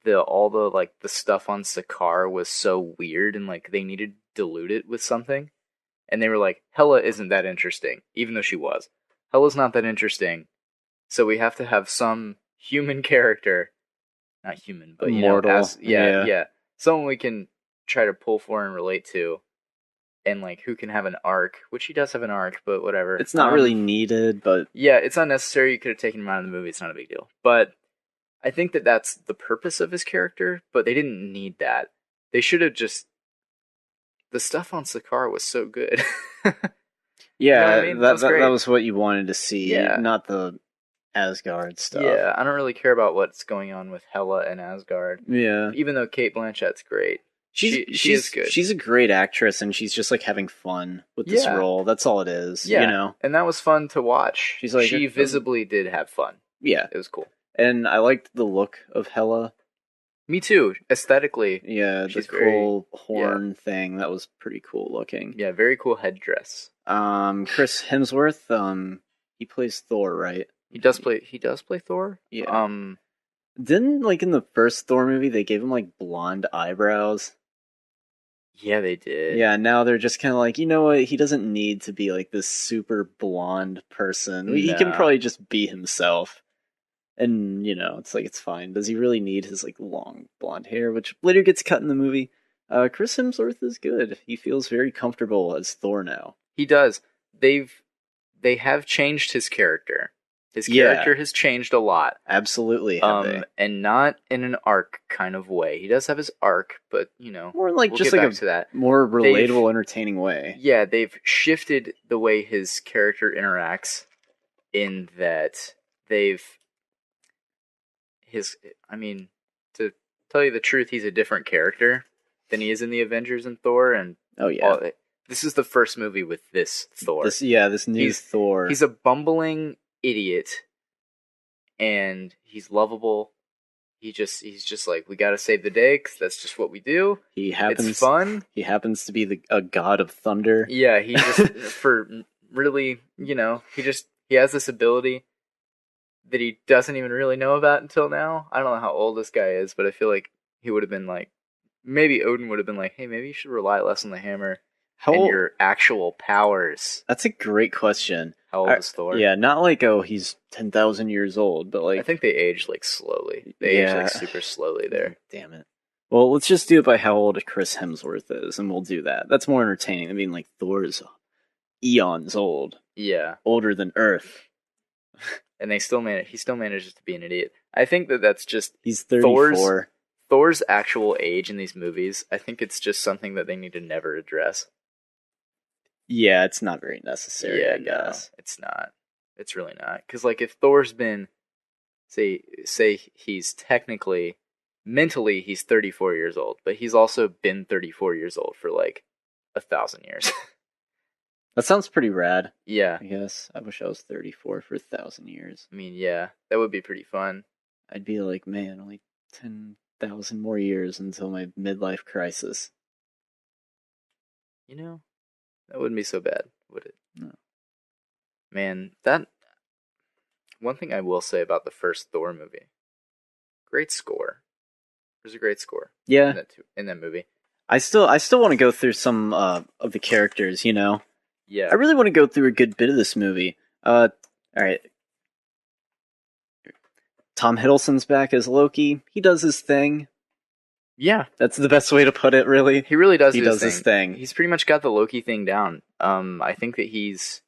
all the stuff on Sakaar was so weird, and like they needed to dilute it with something. And they were like, Hela isn't that interesting, even though she was. Hela's not that interesting, so we have to have some human character, not human, but mortal. Yeah, someone we can try to pull for and relate to, and like who can have an arc, which he does have an arc, but whatever. It's not really needed, but yeah, it's unnecessary. You could have taken him out of the movie. It's not a big deal, but I think that that's the purpose of his character, but they didn't need that. They should have just... The stuff on Sakaar was so good. Yeah, you know what I mean? that was what you wanted to see, not the Asgard stuff. Yeah, I don't really care about what's going on with Hela and Asgard. Yeah. Even though Cate Blanchett's great. She is good. She's a great actress, and she's just like having fun with this role. That's all it is, you know? And that was fun to watch. She visibly did have fun. Yeah. It was cool. And I liked the look of Hela. Me too. Aesthetically. Yeah, the cool horn thing. That was pretty cool looking. Yeah, very cool headdress. Chris Hemsworth, he plays Thor, right? He does play Thor? Yeah. Didn't, like, in the first Thor movie, they gave him, like, blonde eyebrows? Yeah, they did. Yeah, now they're just kind of like, you know what? He doesn't need to be, like, this super blonde person. He can probably just be himself. And, you know, it's like, it's fine. Does he really need his, like, long blonde hair, which later gets cut in the movie? Chris Hemsworth is good. He feels very comfortable as Thor now. He does. They have changed his character. His character has changed a lot. Absolutely, have they? And not in an arc kind of way. He does have his arc, but, you know, more like we'll just get like back to that. More relatable, entertaining way. Yeah, they've shifted the way his character interacts in that to tell you the truth, he's a different character than he is in the Avengers and Thor, and this is the first movie with this Thor. This new Thor. He's a bumbling idiot, and he's lovable. He's just like, we gotta save the day because that's just what we do. It's fun. He happens to be a god of thunder. Yeah, he just for really, you know, he has this ability that he doesn't even really know about until now. I don't know how old this guy is, but I feel like he would have been like, maybe Odin would have been like, hey, maybe you should rely less on the hammer and your actual powers. That's a great question. How old is Thor? Yeah, not like, he's 10,000 years old, but like... I think they age like slowly. They age like super slowly there. Damn it. Well, let's just do it by how old Chris Hemsworth is, and we'll do that. That's more entertaining. I mean, like, Thor is eons old. Yeah. Older than Earth. And he still manages to be an idiot. I think that's just... He's 34. Thor's actual age in these movies, I think it's just something that they need to never address. Yeah, it's not very necessary, I guess. No, it's not. It's really not. Because, like, if Thor's been... Say he's technically... Mentally, he's 34 years old, but he's also been 34 years old for, like, 1,000 years. That sounds pretty rad. Yeah. I guess. I wish I was 34 for 1,000 years. I mean, yeah. That would be pretty fun. I'd be like, man, only 10,000 more years until my midlife crisis. You know, that wouldn't be so bad, would it? No. Man, one thing I will say about the first Thor movie. Great score. There's a great score. Yeah. In that movie. I still want to go through some of the characters, you know? Yeah. I really want to go through a good bit of this movie. Alright. Tom Hiddleston's back as Loki. He does his thing. Yeah. That's the best way to put it, really. He really does his thing. He's pretty much got the Loki thing down. I think that he's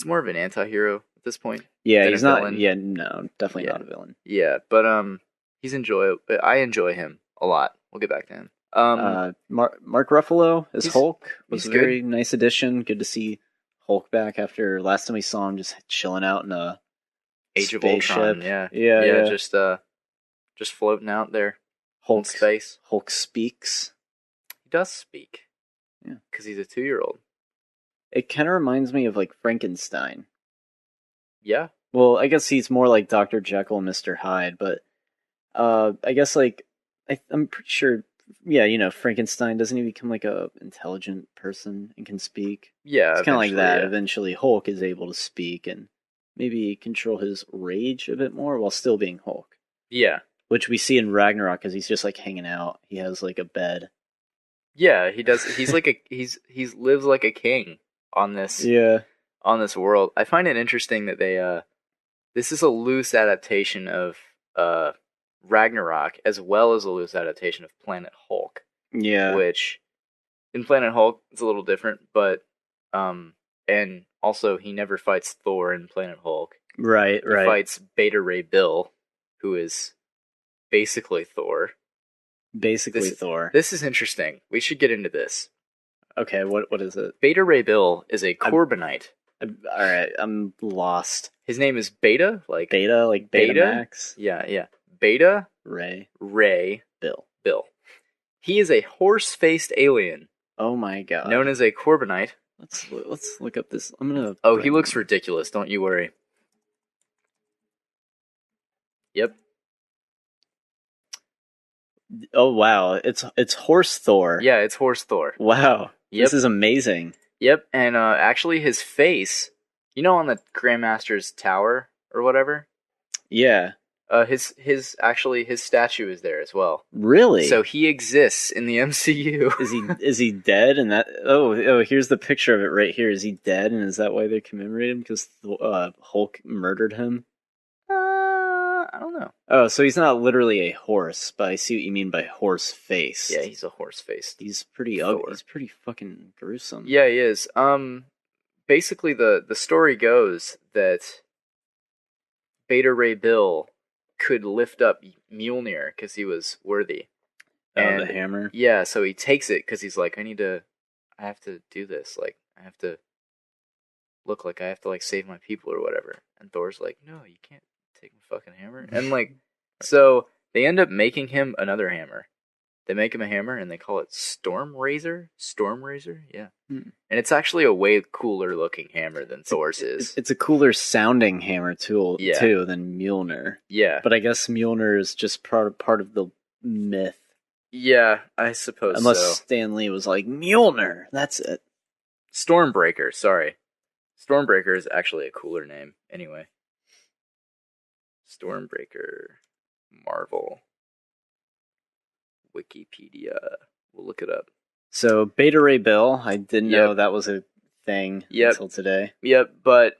more of an anti-hero at this point. Yeah, he's not... Villain. Yeah, no, definitely not a villain. Yeah, but he's enjoyable. I enjoy him a lot. We'll get back to him. Mark Ruffalo as Hulk was a very nice addition. Good to see Hulk back after last time we saw him just chilling out in a Age of Ultron. Yeah, just floating out there. Hulk in space. Hulk speaks. He does speak. Yeah, because he's a 2-year-old. It kind of reminds me of like Frankenstein. Yeah. Well, I guess he's more like Dr. Jekyll and Mr. Hyde, but I guess like I'm pretty sure. Yeah, you know, Frankenstein, doesn't he become like a intelligent person and can speak? Yeah, it's kind of like that. Yeah. Eventually, Hulk is able to speak and maybe control his rage a bit more while still being Hulk. Yeah, which we see in Ragnarok because he's just like hanging out. He has like a bed. Yeah, he does. He's like he's lives like a king on this. Yeah, on this world. I find it interesting that they this is a loose adaptation of Ragnarok, as well as a loose adaptation of Planet Hulk. Yeah. Which, in Planet Hulk, it's a little different, but, and also he never fights Thor in Planet Hulk. Right. He fights Beta Ray Bill, who is basically Thor. Thor. This is interesting. We should get into this. Okay, what is it? Beta Ray Bill is a Corbinite. Alright, I'm lost. His name is Beta, like Betamax? Yeah. Beta Ray Bill. He is a horse-faced alien. Oh my god. Known as a Corbinite. Let's look up this. I'm gonna. Oh, he looks ridiculous. Don't you worry. Yep. Oh wow, it's Horse Thor. Yeah, it's Horse Thor. Wow, Yep. this is amazing. Yep, and actually his face, you know, on the Grandmaster's tower or whatever. Yeah. His statue is there as well. Really? So he exists in the MCU. Is he dead? And that here's the picture of it right here. Is he dead? And is that why they commemorate him? Because Hulk murdered him? I don't know. Oh, so he's not literally a horse, but I see what you mean by horse face. Yeah, he's a horse face. He's pretty ugly. He's pretty fucking gruesome. Yeah, he is. Basically the story goes that Beta Ray Bill could lift up Mjolnir because he was worthy. And the hammer? Yeah, so he takes it because he's like, I have to do this. Like, I have to look like I have to, like, save my people or whatever. And Thor's like, no, you can't take my fucking hammer. And, like, so they end up making him another hammer. They make him a hammer and they call it Storm Razor? Yeah. And it's actually a way cooler looking hammer than Thor's is. It's a cooler sounding hammer too than Mjolnir. Yeah. But I guess Mjolnir is just part of the myth. Yeah, I suppose Unless so. Stan Lee was like, Mjolnir, that's it. Stormbreaker, sorry. Stormbreaker is actually a cooler name. Anyway. Stormbreaker. Marvel. Wikipedia. We'll look it up. So, Beta Ray Bill, I didn't know that was a thing until today. Yep, but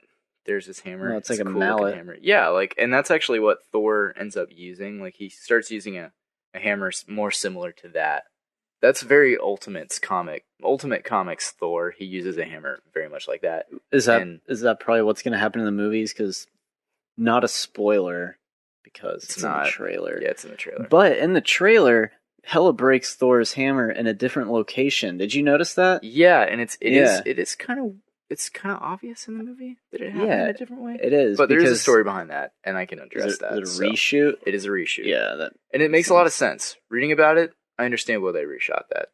there's this hammer. No, it's like a cool mallet. Hammer. Yeah, like, and that's actually what Thor ends up using. Like, he starts using a hammer more similar to that. That's very Ultimate Comics Thor. He uses a hammer very much like that. Is that probably what's going to happen in the movies? Because not a spoiler, because it's in the trailer. Yeah, it's in the trailer. But in the trailer, Hela breaks Thor's hammer in a different location. Did you notice that? Yeah, and it is kind of obvious in the movie that it happened in a different way. It is, but there is a story behind that, and I can address that. Is it a reshoot? It is a reshoot. Yeah, and it makes a lot of sense. Reading about it, I understand why they reshot that.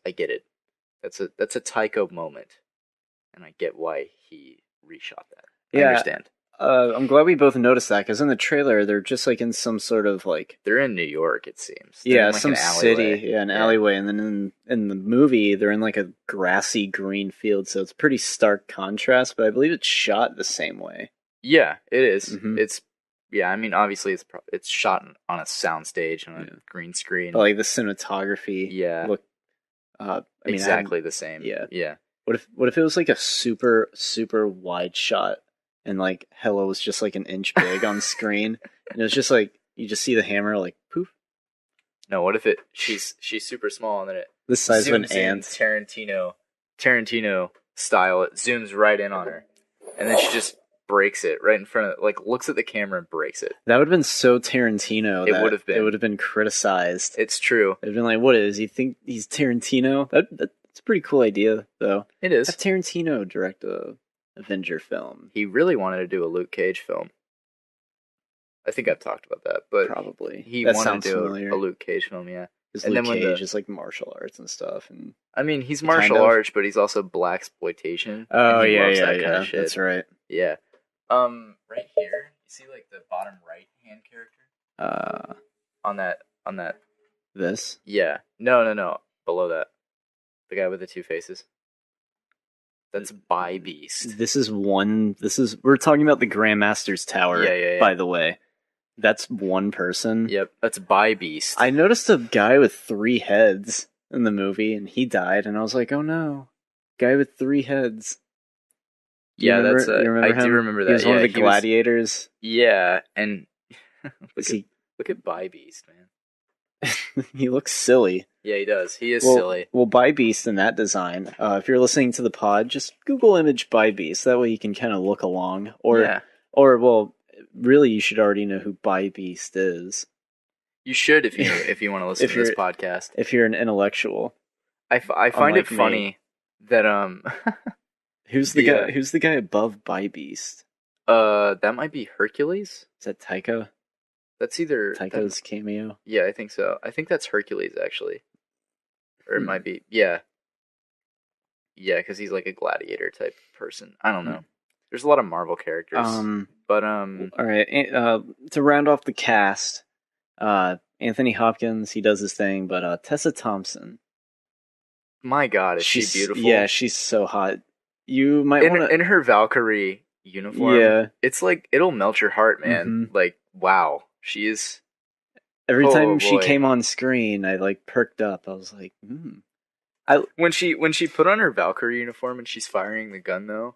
I get it. That's a Taiko moment, and I get why he reshot that. I understand. I'm glad we both noticed that, because in the trailer, they're just like in some sort of like... They're in New York, it seems. They're in like some city. Yeah, an alleyway. And then in the movie, they're in like a grassy green field, so it's pretty stark contrast, but I believe it's shot the same way. Yeah, it is. Mm-hmm. I mean, obviously it's shot on a soundstage, on a green screen. But like the cinematography look... exactly the same. Yeah. What if it was like a super, super wide shot? And like Hela was just like an inch big on screen, and it was just like you just see the hammer like poof. No, what if she's super small and then it the size of an ant, Tarantino style. It zooms right in on her, and then she just breaks it right in front of, like, looks at the camera and breaks it. That would have been so Tarantino. It would have been. It would have been criticized. It's true. It'd been like, what is he think he's Tarantino? That's a pretty cool idea, though. It is. Have Tarantino direct a Avenger film. He really wanted to do a Luke Cage film. I think I've talked about that, but probably he wanted to do a Luke Cage film, yeah. Because Luke Cage is like martial arts and stuff, and I mean, he's martial arts, but he's also blaxploitation. Oh yeah, that's right. Yeah. Right here, you see like the bottom right hand character. On that. This. Yeah. No. Below that, the guy with the two faces. That's By Beast. We're talking about the Grandmaster's Tower. Yeah. By the way, that's one person. Yep, that's By Beast. I noticed a guy with 3 heads in the movie, and he died, and I was like, oh no, guy with 3 heads. I do remember that. He was one of the gladiators. And look at By Beast, man. He looks silly. Yeah, he does. He is silly. Well, By Beast in that design, if you're listening to the pod, just Google image By Beast. That way you can kind of look along. Or really, you should already know who By Beast is. You should if you want to listen to this podcast. If you're an intellectual. I find it funny that Who's the guy above By Beast? That might be Hercules. Is that Taika? That's either Taika's cameo. Yeah, I think so. I think that's Hercules actually, or it might be. Yeah, because he's like a gladiator type person. I don't know. There's a lot of Marvel characters. But all right. To round off the cast, Anthony Hopkins, he does his thing, but Tessa Thompson. My God, is she beautiful? Yeah, she's so hot. You might want to in her Valkyrie uniform. Yeah, it's like it'll melt your heart, man. Mm-hmm. Like, wow, she is. Every time she came on screen, I like perked up. I was like, When she put on her Valkyrie uniform and she's firing the gun though,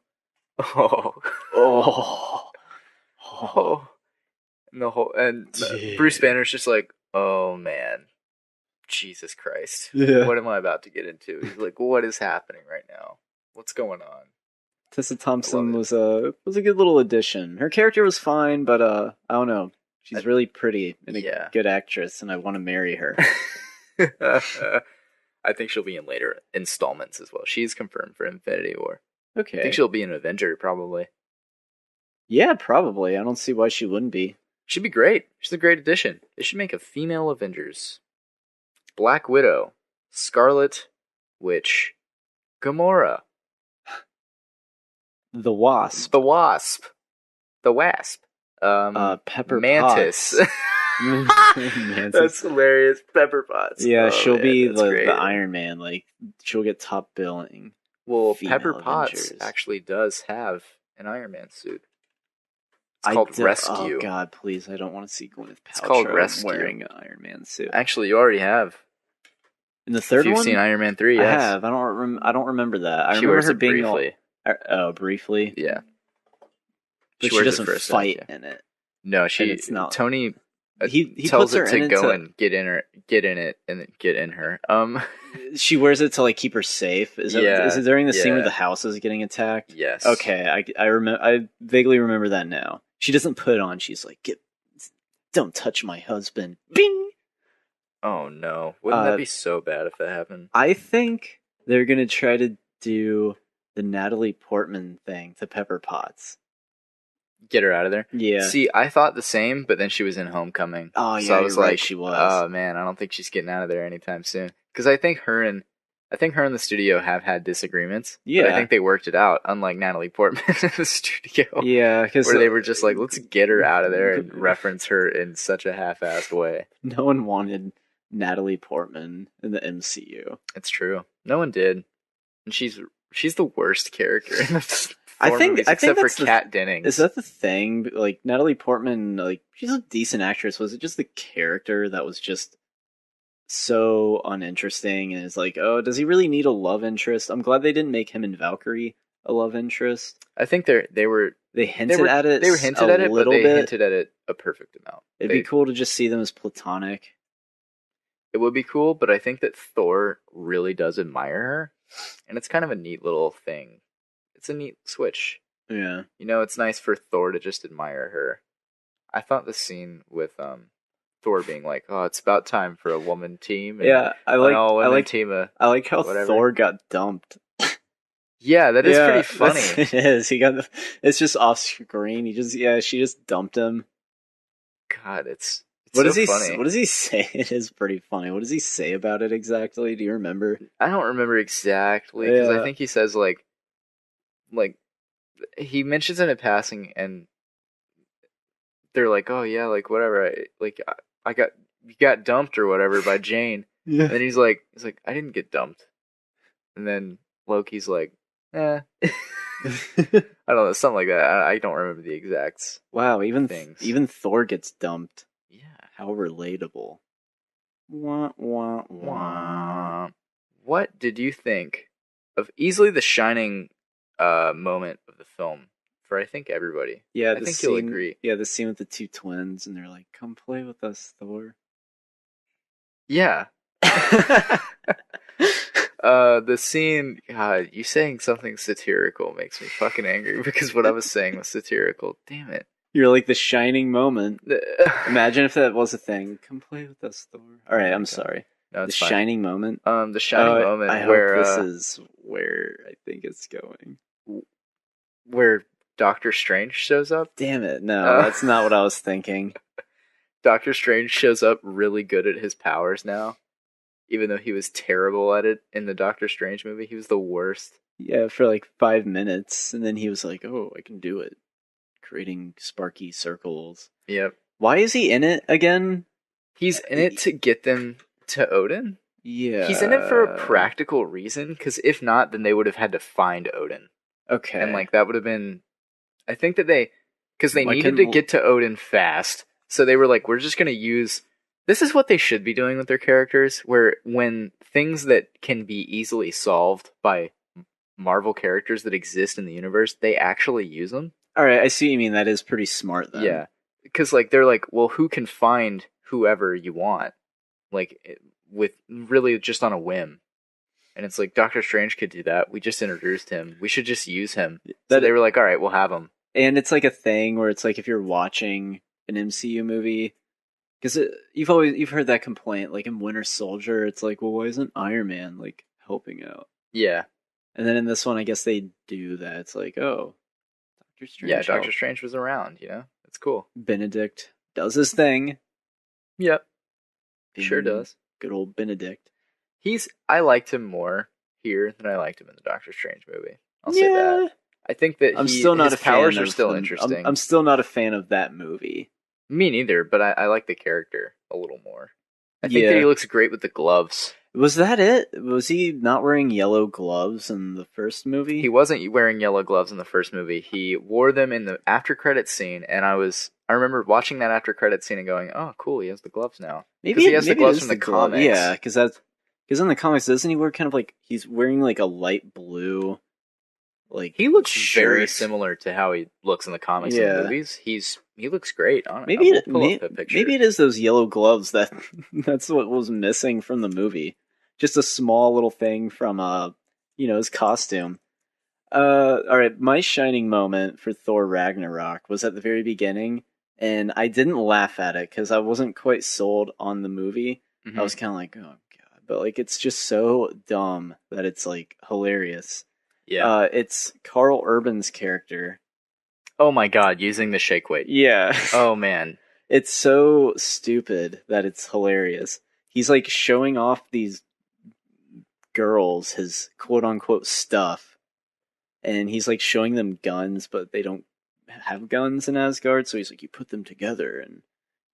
and Bruce Banner's just like, oh man, Jesus Christ, what am I about to get into? He's like, what is happening right now? What's going on? Tessa Thompson was a good little addition. Her character was fine, but I don't know. She's really pretty and a good actress, and I want to marry her. I think she'll be in later installments as well. She's confirmed for Infinity War. Okay. I think she'll be an Avenger, probably. Yeah, probably. I don't see why she wouldn't be. She'd be great. She's a great addition. They should make a female Avengers. Black Widow, Scarlet Witch, Gamora. The Wasp. Pepper Mantis. Mantis. That's hilarious. Pepper Potts. Yeah, she'll be the Iron Man. Like, she'll get top billing. Well, Pepper Potts actually does have an Iron Man suit. It's called Rescue. Oh God, please! I don't want to see Gwyneth Paltrow It's called Rescue. Wearing an Iron Man suit. Actually, you already have. In the third one, you've seen Iron Man 3, yes. I have. I don't remember that. I she remember wears her it being briefly. Briefly. Yeah, but she doesn't fight in it. No, it's not. Tony. He tells puts her it to in go and get in it, and then get in her. She wears it to like keep her safe. Is it during the scene where the house is getting attacked? Yes. Okay, I remember. I vaguely remember that now. She doesn't put it on. She's like, "Don't touch my husband." Bing. Oh no! Wouldn't that be so bad if that happened? I think they're gonna try to do the Natalie Portman thing to Pepper Potts. Get her out of there. Yeah. See, I thought the same, but then she was in Homecoming. Oh yeah, so I was you're like, right, she was. Oh man, I don't think she's getting out of there anytime soon. Because I think her and the studio have had disagreements. Yeah. But I think they worked it out, unlike Natalie Portman in the studio. Yeah, because where they were just like, let's get her out of there and reference her in such a half-assed way. No one wanted Natalie Portman in the MCU. It's true. No one did, and she's the worst character in the I think except for Kat Dennings. Is that the thing? Like, Natalie Portman, like, she's a decent actress. Was it just the character that was just so uninteresting? And it's like, oh, does he really need a love interest? I'm glad they didn't make him and Valkyrie a love interest. I think they hinted at it. They were hinted at it, but they hinted at it a perfect amount. It'd be cool to just see them as platonic. It would be cool, but I think that Thor really does admire her, and it's kind of a neat little thing. It's a neat switch. Yeah. You know, it's nice for Thor to just admire her. I thought the scene with Thor being like, "Oh, it's about time for a woman team." And I like how whatever. Thor got dumped. Yeah, that is pretty funny. It is. It's just off screen. She just dumped him. God, it's what so does he funny. What does he say? It is pretty funny. What does he say about it exactly? Do you remember? I don't remember exactly because I think he says like he mentions it in passing, and they're like, "Oh yeah, like whatever. You got dumped or whatever by Jane." Yeah. And then he's like, "I didn't get dumped." And then Loki's like, "Eh." I don't know, something like that. I don't remember the exacts. Wow, even Thor gets dumped. Yeah. How relatable. Wah, wah, wah. What did you think of easily the shining moment of the film for I think everybody? Yeah, I think you'll agree. Yeah, the scene with the two twins, and they're like, "Come play with us, Thor." Yeah. The scene, God, you saying something satirical makes me fucking angry because what I was saying was satirical. Damn it. You're like the shining moment. Imagine if that was a thing. Come play with us, Thor. Alright, I'm sorry. No, the shining moment? The shining moment I where... hope this is where I think it's going. Where Doctor Strange shows up? Damn it, no, that's not what I was thinking. Doctor Strange shows up really good at his powers now. Even though he was terrible at it in the Doctor Strange movie. He was the worst. Yeah, for like 5 minutes, and then he was like, "Oh, I can do it," creating sparky circles. Yep. Why is he in it again? He's in it to get them to Odin. Yeah, He's in it for a practical reason, because if not, then they would have had to find Odin. Okay, And like that would have been, I think that because they Why needed to couldn't- get to Odin fast, so they were like, we're just gonna use. This is what they should be doing with their characters, where when things that can be easily solved by Marvel characters that exist in the universe, they actually use them. All right, I see what you mean. That is pretty smart, then. Yeah, because like they're like, well, who can find whoever you want, like with really just on a whim. And it's like, Doctor Strange could do that. We just introduced him. We should just use him. So they were like, all right, we'll have him. And it's like a thing where it's like if you're watching an MCU movie, because you've heard that complaint, like in Winter Soldier, it's like, well, why isn't Iron Man like helping out? Yeah. And then in this one, I guess they do that. It's like, oh, Doctor Strange. Yeah, Doctor Strange was around, It's cool. Benedict does his thing. Yep. Sure does. Good old Benedict. I liked him more here than I liked him in the Doctor Strange movie. I'll say that. I think that I'm still not his a fan powers of are still them. interesting. I'm still not a fan of that movie. Me neither, but I like the character a little more. I think that he looks great with the gloves. Was that it? Was he not wearing yellow gloves in the first movie? He wasn't wearing yellow gloves in the first movie. He wore them in the after credits scene, and I remember watching that after credits scene and going, "Oh, cool, he has the gloves now." Maybe he has the gloves it is from the comics. Yeah, because in the comics, doesn't he wear kind of like he's wearing like a light blue, like he looks shirt. very similar to how he looks in the comics and movies. He looks great. Maybe it is those yellow gloves that's what was missing from the movie. Just a small little thing from his costume. All right, my shining moment for Thor Ragnarok was at the very beginning, and I didn't laugh at it because I wasn't quite sold on the movie. Mm-hmm. I was kind of like, oh god, but like it's just so dumb that it's like hilarious. Yeah, it's Carl Urban's character. Oh my god, using the shake weight. Yeah. Oh man, it's so stupid that it's hilarious. He's like showing off these girls his quote unquote stuff, and he's like showing them guns, but they don't have guns in Asgard, so he's like, you put them together and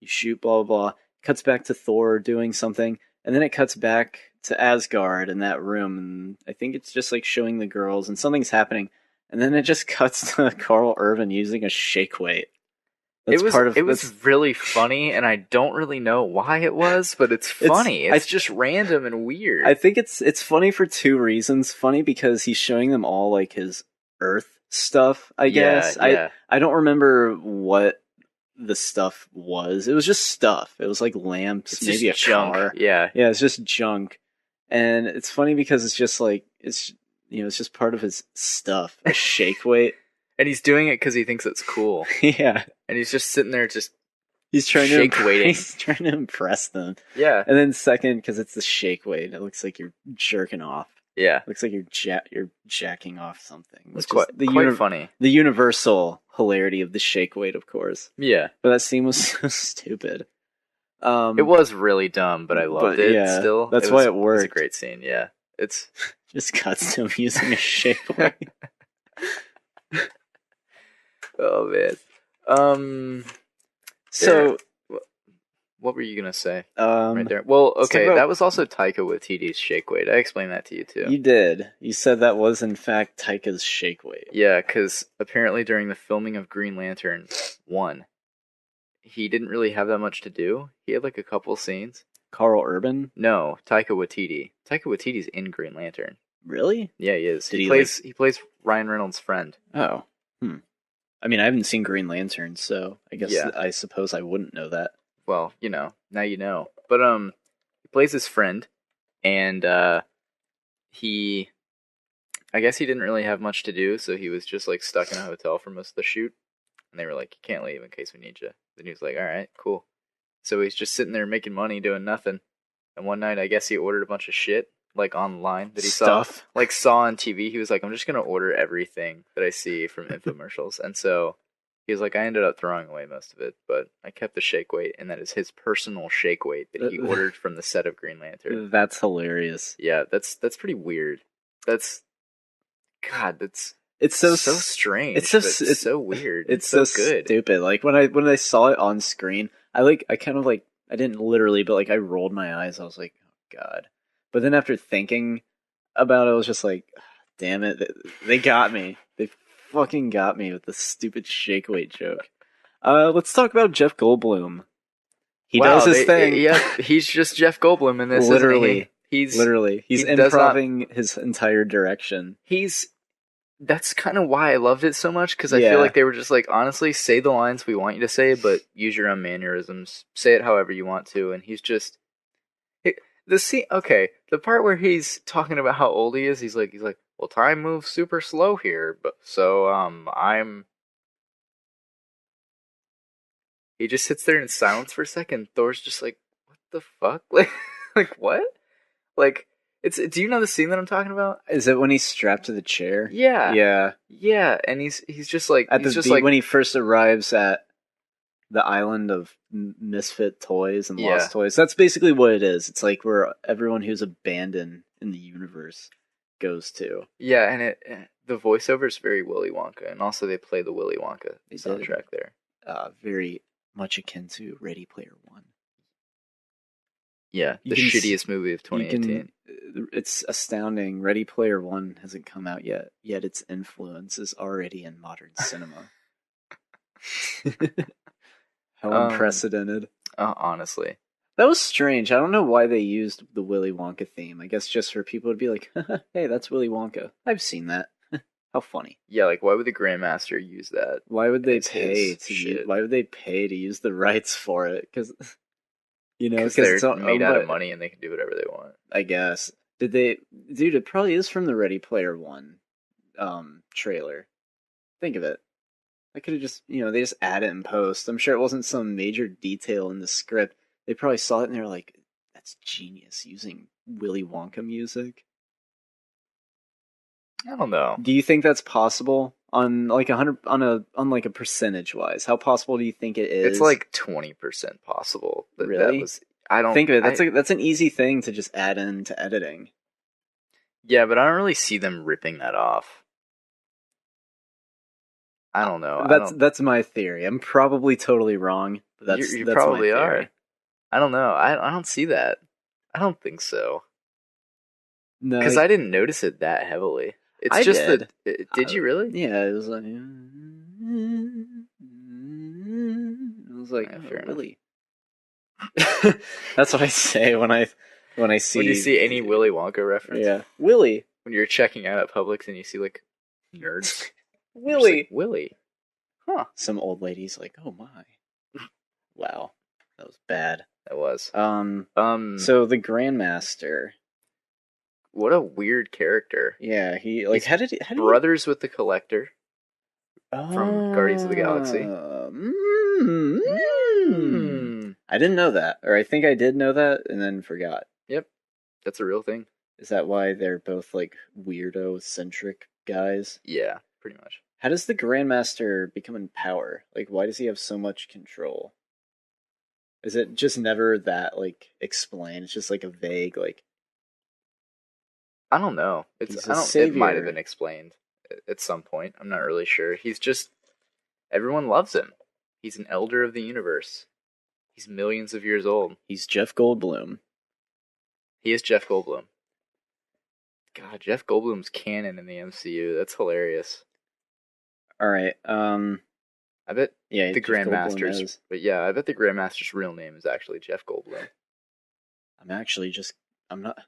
you shoot, blah blah blah. Cuts back to Thor doing something, and then it cuts back to Asgard in that room, and I think it's just like showing the girls and something's happening, and then it just cuts to Carl Urban using a shake weight. It was really funny, and I don't really know why it was, but it's funny. It's just random and weird. I think it's funny for two reasons. Funny because he's showing them all like his Earth stuff, I guess. Yeah. I don't remember what the stuff was. It was just stuff. It was like lamps, it's maybe a junk. car. Yeah, it's just junk. And it's funny because it's just like it's just part of his stuff, a shake weight. And he's doing it because he thinks it's cool. Yeah. And he's just sitting there he's trying waiting. He's trying to impress them. Yeah. And then second, because it's the shake weight, it looks like you're jerking off. Yeah. It looks like you're jacking off something. It's quite funny. The universal hilarity of the shake weight, of course. Yeah. But that scene was so stupid. It was really dumb, but I loved it still. That's why it worked. It's a great scene, yeah. It's just cuts to him using a shake weight. Oh man. So what were you gonna say? Right there. Well, okay, that was also Taika Waititi's shake weight. I explained that to you too. You did. You said that was in fact Taika's shake weight. Yeah, because apparently during the filming of Green Lantern 1, he didn't really have that much to do. He had like a couple scenes. Carl Urban? No, Taika Waititi. Taika Waititi's in Green Lantern. Really? Yeah, he is. He plays Ryan Reynolds' friend. Oh. I mean, I haven't seen Green Lantern, so I guess I suppose I wouldn't know that. Well, now you know. But he plays his friend, and I guess he didn't really have much to do, so he was just like stuck in a hotel for most of the shoot. And they were like, "You can't leave in case we need you." Then he was like, "All right, cool." So he's just sitting there making money doing nothing. And one night, I guess he ordered a bunch of shit like online that he saw on TV. He was like, I'm just gonna order everything that I see from infomercials. And so he was like, I ended up throwing away most of it, but I kept the shake weight, and that is his personal shake weight that he ordered from the set of Green Lantern. That's hilarious. Yeah, that's pretty weird. That's God, it's so so strange. It's so it's so weird. It's so good. stupid. Like when I saw it on screen, I kind of like, I didn't literally, but like I rolled my eyes. I was like, oh God. But then after thinking about it, I was just like, damn it, they got me. They fucking got me with the stupid shake weight joke. Let's talk about Jeff Goldblum. He does his thing. Yeah, he's just Jeff Goldblum in this. Literally. He's improving his entire direction. That's kind of why I loved it so much, because I feel like they were just like, honestly, say the lines we want you to say, but use your own mannerisms. Say it however you want to. And he's just the part where he's talking about how old he is, he's like, well, time moves super slow here, but so he just sits there in silence for a second. Thor's just like, what the fuck? Like what? Like, do you know the scene that I'm talking about? Is it when he's strapped to the chair? Yeah. Yeah, and he's just like, when he first arrives at the island of misfit toys and lost toys. That's basically what it is. It's like where everyone who's abandoned in the universe goes to. Yeah, and the voiceover is very Willy Wonka, and also they play the Willy Wonka soundtrack there. Very much akin to Ready Player One. Yeah, the shittiest movie of 2018. It's astounding. Ready Player One hasn't come out yet its influence is already in modern cinema. How unprecedented. Honestly. That was strange. I don't know why they used the Willy Wonka theme. I guess just for people to be like, hey, that's Willy Wonka. I've seen that. How funny. Yeah, like, why would the Grandmaster use that? Why would they pay to use the rights for it? Because, because they're made out of money and they can do whatever they want. I guess. Dude, it probably is from the Ready Player One trailer. Think of it. I could have just, they just add it in post. I'm sure it wasn't some major detail in the script. They probably saw it and they're like, that's genius, using Willy Wonka music. I don't know. Do you think that's possible on like 100 on like a percentage wise? How possible do you think it is? It's like 20% possible. Really? I don't think of it. That's an easy thing to just add into editing. Yeah, but I don't really see them ripping that off. I don't know. That's my theory. I'm probably totally wrong, but that's probably my theory. are. I don't know. I don't see that. I don't think so. No, because I didn't notice it that heavily. It's did you really? Yeah, it was like Willy. That's what I say when I see. When you see any Willy Wonka reference. Yeah, Willy. When you're checking out at Publix and you see like nerds. Willy. Like, Willy. Huh. Some old lady's like, oh my. Wow. That was bad. That was. So the Grandmaster. What a weird character. Yeah, he's how did he brothers with the Collector from Guardians of the Galaxy. I didn't know that. Or I think I did know that and then forgot. Yep. That's a real thing. Is that why they're both like weirdo-centric guys? Yeah, pretty much. How does the Grandmaster become in power? Like, why does he have so much control? Is it just never that, like, explained? It's just, like, a vague, like... I don't know. It might have been explained at some point. I'm not really sure. He's just... Everyone loves him. He's an elder of the universe. He's millions of years old. He's Jeff Goldblum. He is Jeff Goldblum. God, Jeff Goldblum's canon in the MCU. That's hilarious. All right. I bet the Grandmaster's... But yeah, I bet the Grandmaster's real name is actually Jeff Goldblum. I'm not...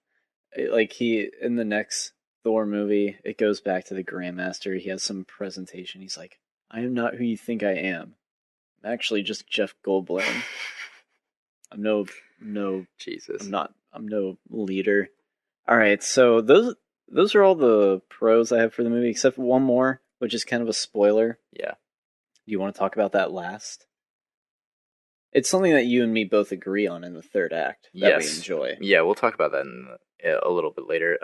Like, in the next Thor movie, it goes back to the Grandmaster. He has some presentation. He's like, I am not who you think I am. I'm actually just Jeff Goldblum. I'm no Jesus. I'm no leader. All right, so those are all the pros I have for the movie, except for one more, which is kind of a spoiler. Yeah. Do you want to talk about that last? It's something that you and me both agree on in the third act that we enjoy. Yeah, we'll talk about that in a little bit later.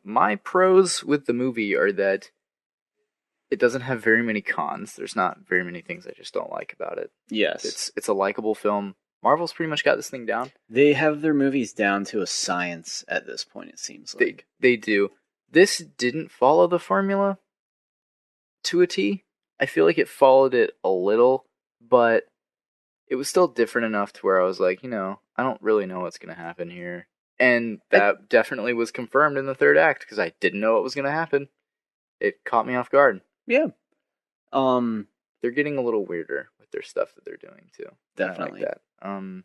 My pros with the movie are that it doesn't have very many cons. There's not very many things I just don't like about it. Yes. It's a likable film. Marvel's pretty much got this thing down. They have their movies down to a science at this point, it seems like. They do. This didn't follow the formula to a T. I feel like it followed it a little, but it was still different enough to where I was like, I don't really know what's going to happen here. And that definitely was confirmed in the third act because I didn't know what was going to happen. It caught me off guard. Yeah. They're getting a little weirder with their stuff that they're doing too. Definitely. I like that.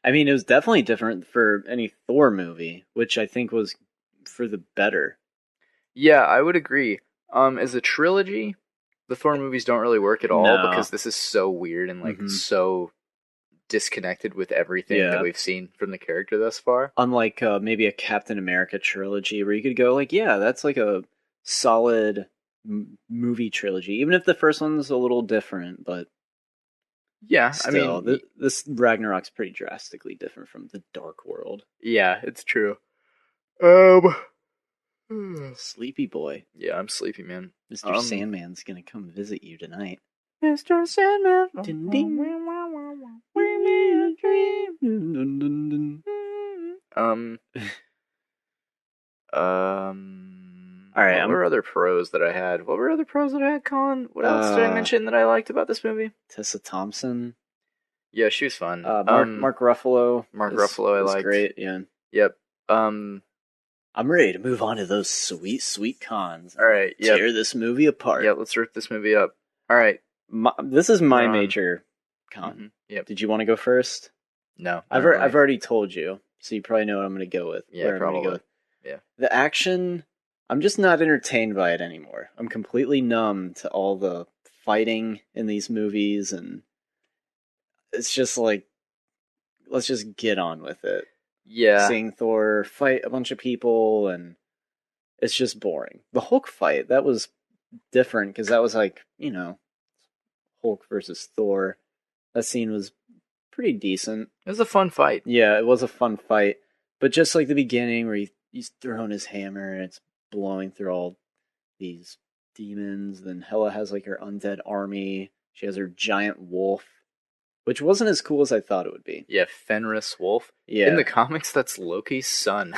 I mean, it was definitely different for any Thor movie, which I think was for the better. Yeah, I would agree. As a trilogy, the Thor movies don't really work at all because this is so weird and so disconnected with everything that we've seen from the character thus far. Unlike maybe a Captain America trilogy where you could go like, yeah, that's like a solid movie trilogy, even if the first one's a little different, but yeah, still, this Ragnarok's pretty drastically different from the Dark World. Yeah, it's true. Sleepy boy. Yeah, I'm sleepy, man. Mr. Sandman's gonna come visit you tonight. Mr. Sandman. Ding, ding. We made a dream. Dun, dun, dun. All right. What were other pros that I had? What were other pros that I had, Colin? What else did I mention that I liked about this movie? Tessa Thompson. Yeah, she was fun. Mark Ruffalo. Mark Ruffalo, I liked. Great. Yeah. Yep. I'm ready to move on to those sweet, sweet cons. All right. Yep. Tear this movie apart. Yeah, let's rip this movie up. All right. This is my major con. Mm-hmm. Yep. Did you want to go first? No. I've already told you, so you probably know what I'm going to go with. Yeah, probably. Yeah. The action, I'm just not entertained by it anymore. I'm completely numb to all the fighting in these movies, and it's just like, let's just get on with it. Yeah. Seeing Thor fight a bunch of people, and it's just boring. The Hulk fight, that was different, because that was like, Hulk versus Thor. That scene was pretty decent. It was a fun fight. Yeah, it was a fun fight. But just like the beginning where he's throwing his hammer and it's blowing through all these demons. Then Hela has like her undead army. She has her giant wolf, which wasn't as cool as I thought it would be. Yeah, Fenris Wolf. Yeah. In the comics, that's Loki's son.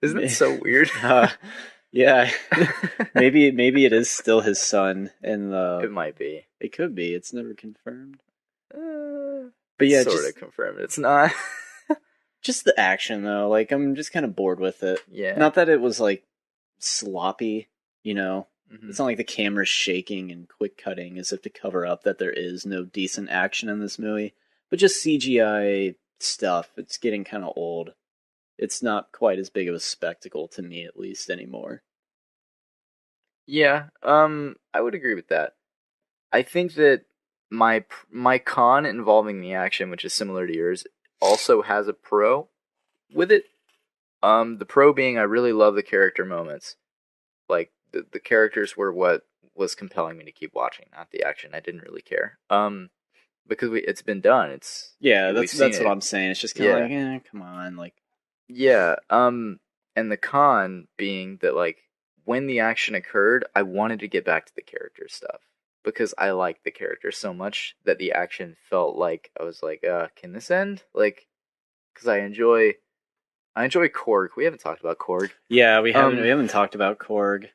Isn't it so weird? Yeah. maybe it is still his son. It might be. It could be. It's never confirmed. But yeah, sort of confirmed. It's not. Just the action though. Like, I'm just kind of bored with it. Yeah. Not that it was like sloppy, Mm-hmm. It's not like the camera's shaking and quick cutting as if to cover up that there is no decent action in this movie. But just CGI stuff. It's getting kind of old. It's not quite as big of a spectacle to me, at least, anymore. Yeah, I would agree with that. I think that my con involving the action, which is similar to yours, also has a pro with it. The pro being I really love the character moments. Like, the characters were what was compelling me to keep watching, not the action. I didn't really care. Because it's been done. That's what I'm saying. It's just kind of like, come on, like. Yeah, and the con being that, like, when the action occurred, I wanted to get back to the character stuff. Because I liked the character so much that the action felt like, I was like, can this end? Like, because I enjoy Korg. We haven't talked about Korg. Yeah, we haven't talked about Korg.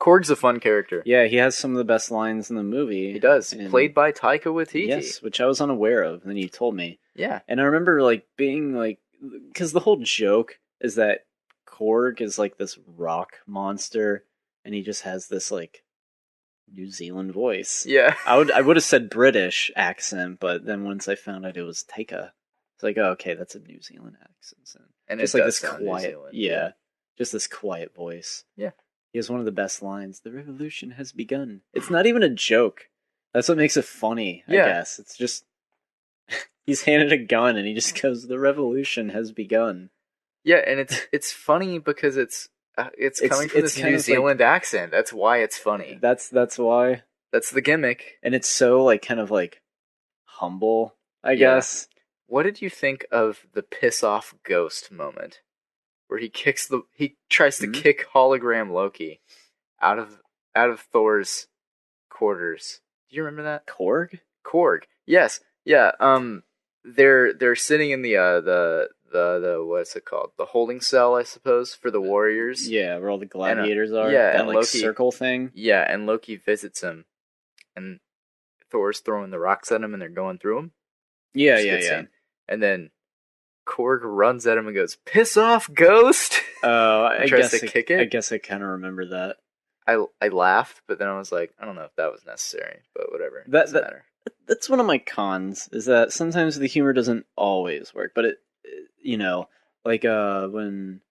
Korg's a fun character. Yeah, he has some of the best lines in the movie. He does. Played by Taika Waititi. Yes, which I was unaware of, and then you told me. Yeah. And I remember, like, being, like, because the whole joke is that Korg is, like, this rock monster, and he just has this, like, New Zealand voice. Yeah. I would have said British accent, but then once I found out it was Taika, it's like, oh, okay, that's a New Zealand accent. And just like this quiet, just this quiet voice. Yeah. He has one of the best lines. The revolution has begun. It's not even a joke. That's what makes it funny, I guess. It's just, he's handed a gun and he just goes, the revolution has begun. Yeah, and it's funny because it's coming from this New Zealand accent. That's why it's funny. That's why. That's the gimmick. And it's so, like, kind of, like, humble, I guess. What did you think of the piss off ghost moment? Where he tries to kick hologram Loki out of Thor's quarters. Do you remember that? Korg? Korg. Yes. Yeah. They're sitting in the the what's it called? The holding cell, I suppose, for the warriors. Yeah, where all the gladiators are. Yeah, that and like Loki, circle thing. Yeah, and Loki visits him, and Thor's throwing the rocks at him, and they're going through him. Yeah, Just yeah, good yeah. scene. And then Korg runs at him and goes, "Piss off, ghost!" I tries guess to kick it. I guess I kind of remember that. I laughed, but then I was like, I don't know if that was necessary, but whatever. That matter. That's one of my cons, is that sometimes the humor doesn't always work, but it you know, like when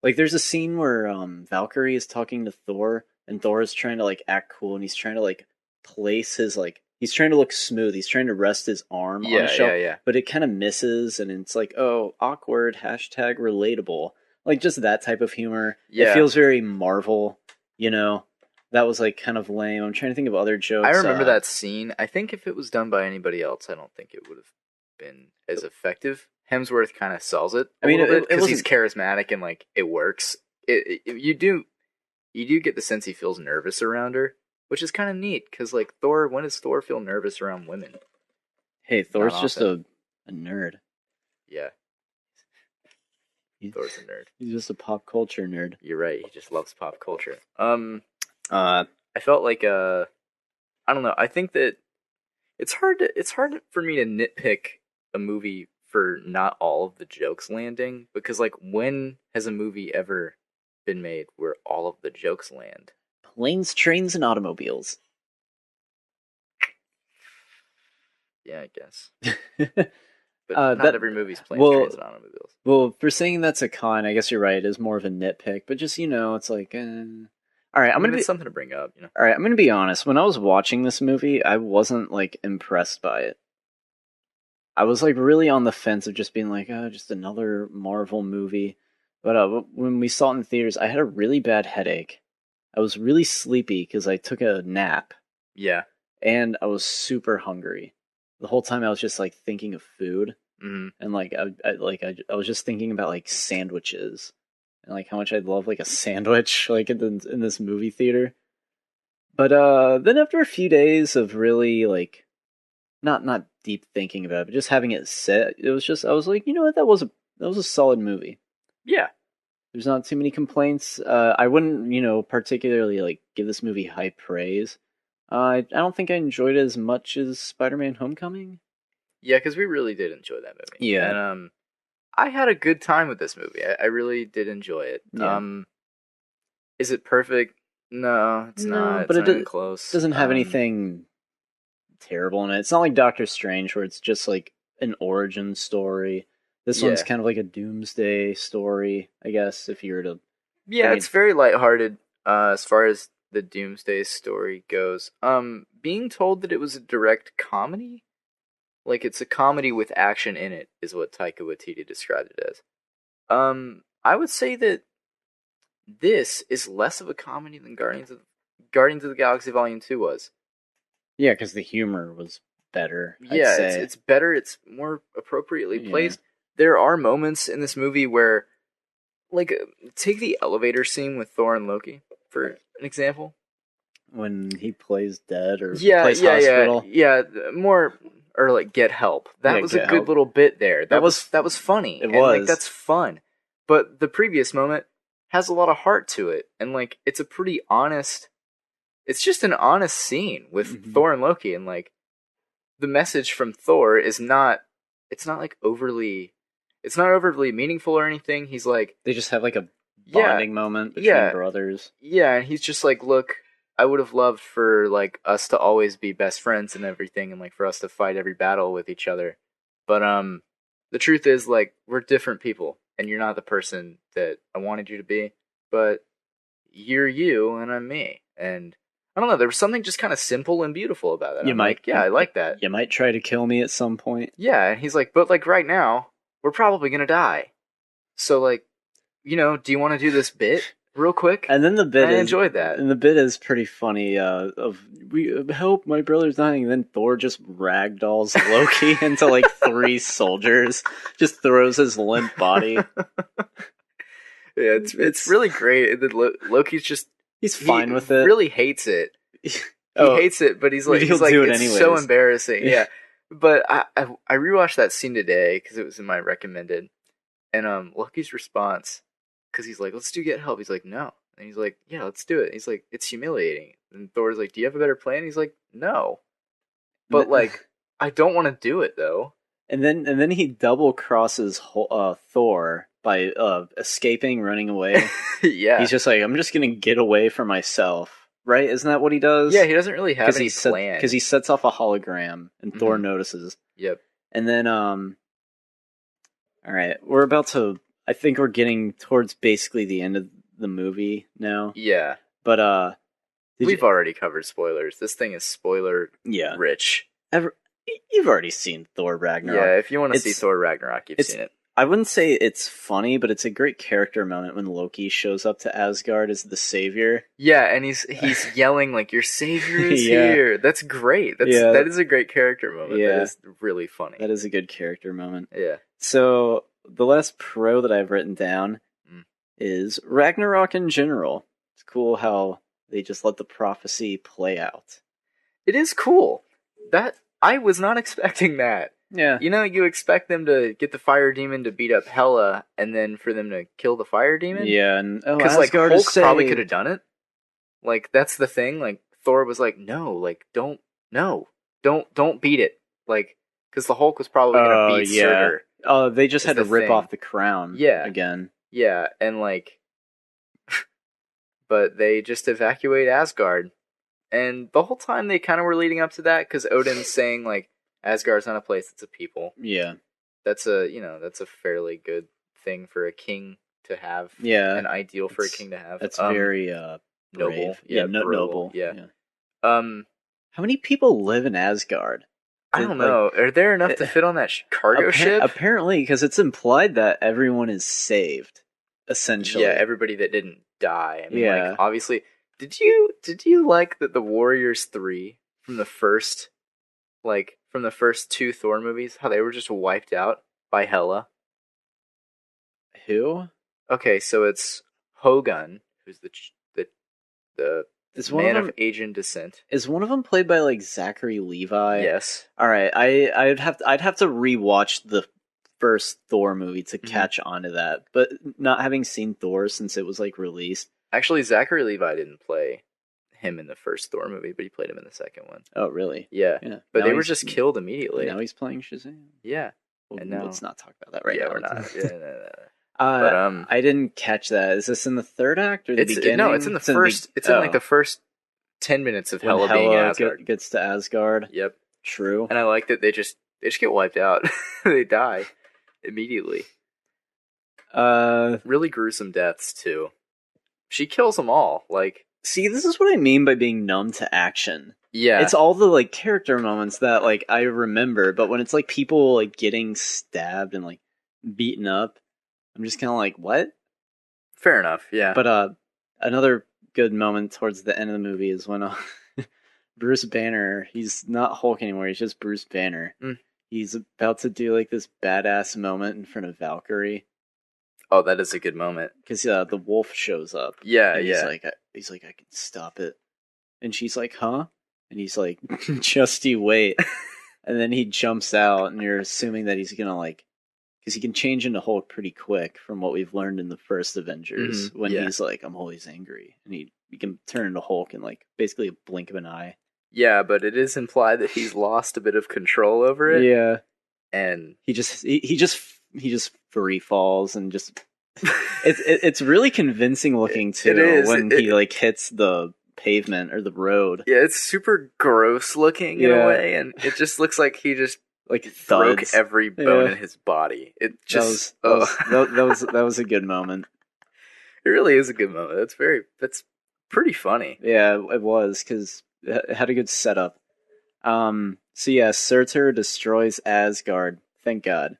like there's a scene where Valkyrie is talking to Thor, and Thor is trying to like act cool, and he's trying to like place his like he's trying to look smooth, he's trying to rest his arm on a shelf, but it kind of misses, and it's like, oh, awkward, hashtag relatable, like just that type of humor. It feels very Marvel, you know. That was like kind of lame. I'm trying to think of other jokes. I remember that scene. I think if it was done by anybody else, I don't think it would have been as effective. Hemsworth kind of sells it. I mean, because he's charismatic and like it works. You do get the sense he feels nervous around her, which is kind of neat. Because like Thor, when does Thor feel nervous around women? Hey, Thor's just a nerd. Yeah, Thor's a nerd. He's just a pop culture nerd. You're right. He just loves pop culture. I felt like I don't know. I think that it's hard for me to nitpick a movie for not all of the jokes landing, because like when has a movie ever been made where all of the jokes land? Planes, trains, and automobiles. Yeah, I guess. But not every movie's planes, trains, and automobiles. Well, for saying that's a con, I guess you're right. It is more of a nitpick, but just, it's like, all right, it's something to bring up, All right, I'm gonna be honest. When I was watching this movie, I wasn't like impressed by it. I was like really on the fence of just being like, oh, just another Marvel movie. But when we saw it in theaters, I had a really bad headache. I was really sleepy because I took a nap. Yeah. And I was super hungry. The whole time I was just like thinking of food. Mm-hmm. And like I was just thinking about like sandwiches. And like how much I'd love like a sandwich like in this movie theater. But then after a few days of really like not deep thinking about it, but just having it sit, it was just I was like, you know what, that was a solid movie. Yeah. There's not too many complaints. I wouldn't, particularly like give this movie high praise. I don't think I enjoyed it as much as Spider-Man: Homecoming. Yeah, because we really did enjoy that movie. Yeah. And I had a good time with this movie. I really did enjoy it. Yeah. Is it perfect? No, it's not. But it's not even close. It doesn't have anything terrible in it. It's not like Doctor Strange, where it's just like an origin story. This one's kind of like a doomsday story, I guess, if you were to... Yeah, it's very lighthearted as far as the doomsday story goes. Being told that it was a direct comedy? Like, it's a comedy with action in it, is what Taika Waititi described it as. I would say that this is less of a comedy than Guardians of the Galaxy Volume 2 was. Yeah, because the humor was better. Yeah, it's better. It's more appropriately placed. There are moments in this movie where, like, take the elevator scene with Thor and Loki, for an example. When he plays dead or plays hospital. Yeah, more, or like get help. That was a good little bit there. That was funny. It was. Like, that's fun. But the previous moment has a lot of heart to it. And like, it's a pretty honest, it's just an honest scene with Thor and Loki. And like, the message from Thor is not, it's not overly meaningful or anything. He's like, they just have like a bonding moment between brothers. Yeah, and he's just like, look, I would have loved for like us to always be best friends and everything, and like for us to fight every battle with each other. But the truth is, like, we're different people, and you're not the person that I wanted you to be, but you're you and I'm me. And I don't know, there was something just kind of simple and beautiful about it. I like that. You might try to kill me at some point. Yeah, and he's like, but like right now, we're probably gonna die. So like, do you want to do this bit real quick? And then the bit I enjoyed that. And the bit is pretty funny. We help, my brother's dying. And then Thor just ragdolls Loki into like 3 soldiers. Just throws his limp body. Yeah, it's really great. Loki's just he's fine with it. Really hates it. He hates it, but he's like it's anyways. So embarrassing. Yeah. But I rewatched that scene today because it was in my recommended, And Loki's response, because he's like, let's get help. He's like, no. And he's like, yeah, let's do it. And he's like, it's humiliating. And Thor's like, do you have a better plan? He's like, no. But like, I don't want to do it though. And then he double crosses Thor by escaping, running away. Yeah. He's just like, I'm just gonna get away for myself. Right? Isn't that what he does? Yeah, he doesn't really have any plan. Because he sets off a hologram, and Thor notices. Yep. And then, all right, we're about to. I think we're getting towards basically the end of the movie now. Yeah. But we've already covered spoilers. This thing is spoiler rich. You've already seen Thor Ragnarok. Yeah, if you want to see Thor Ragnarok, you've seen it. I wouldn't say it's funny, but it's a great character moment when Loki shows up to Asgard as the savior. Yeah, and he's yelling like, your savior is here. That's great. That is a great character moment. Yeah. That is really funny. That is a good character moment. Yeah. So the last pro that I've written down is Ragnarok in general. It's cool how they just let the prophecy play out. It is cool. That I was not expecting that. Yeah. You know, you expect them to get the fire demon to beat up Hela, and then for them to kill the fire demon? Yeah, and because like Hulk probably could have done it. Like, that's the thing. Like, Thor was like, no, like, don't beat it. Like, because the Hulk was probably going to beat Surtur. Oh, they just had to rip off the crown again. Yeah, and like, but they just evacuate Asgard. And the whole time they kind of were leading up to that, because Odin's saying, like, Asgard's not a place, it's a people. Yeah. That's a fairly good thing for a king to have. Yeah. An ideal for a king to have. That's very noble. Yeah, noble. Yeah. How many people live in Asgard? I don't know. Are there enough to fit on that cargo ship? Apparently, because it's implied that everyone is saved, essentially. Yeah, everybody that didn't die. I mean, like, obviously, did you like that the Warriors 3 from the first two Thor movies, how they were just wiped out by Hela? Who? Okay, so it's Hogun, who's the man of Asian descent. Is one of them played by like Zachary Levi? Yes. All right, I'd have to rewatch the first Thor movie to catch on to that, but not having seen Thor since it was like released. Actually, Zachary Levi didn't play him in the first Thor movie, but he played him in the second one. Oh, really? Yeah. But they were just killed immediately. Now he's playing Shazam. Yeah. Well, and now, let's not talk about that right now. Yeah, we're not. But I didn't catch that. Is this in the third act or the beginning? No, it's in the first. It's in like the first 10 minutes of Hela being in Asgard. Gets to Asgard. Yep. True. And I like that they just get wiped out. They die immediately. Really gruesome deaths too. She kills them all. Like, see, this is what I mean by being numb to action. Yeah. It's all the like character moments that like I remember, but when it's like people like getting stabbed and like beaten up, I'm just kind of like, what? Fair enough, yeah. But another good moment towards the end of the movie is when Bruce Banner, he's not Hulk anymore, he's just Bruce Banner. He's about to do like this badass moment in front of Valkyrie. Oh, that is a good moment. Because the wolf shows up. Yeah, he's like, I can stop it. And she's like, huh? And he's like, just you wait. And then he jumps out, and you're assuming that he's gonna like, because he can change into Hulk pretty quick from what we've learned in the first Avengers, when he's like, I'm always angry. And he can turn into Hulk in like basically a blink of an eye. Yeah, but it is implied that he's lost a bit of control over it. Yeah. And he just free falls and just it's really convincing looking too when he like hits the pavement or the road. Yeah, it's super gross looking in a way, and it just looks like he just like broke every bone in his body. It just that was a good moment. It really is a good moment. That's pretty funny. Yeah, it was because it had a good setup. So yeah, Surtur destroys Asgard. Thank God.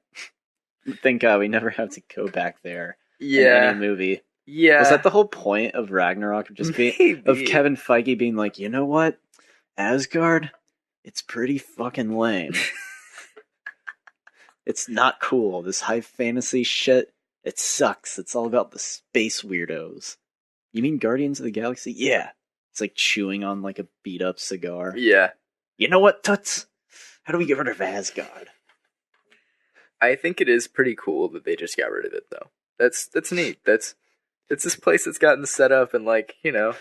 Thank God we never have to go back there in any movie. Yeah. Was that the whole point of Ragnarok? Of just being of Kevin Feige being like, you know what? Asgard, it's pretty fucking lame. It's not cool. This high fantasy shit, it sucks. It's all about the space weirdos. You mean Guardians of the Galaxy? Yeah. It's like chewing on like a beat up cigar. Yeah. You know what, Toots? How do we get rid of Asgard? I think it is pretty cool that they just got rid of it, though. That's neat. It's this place that's gotten set up, and like, you know,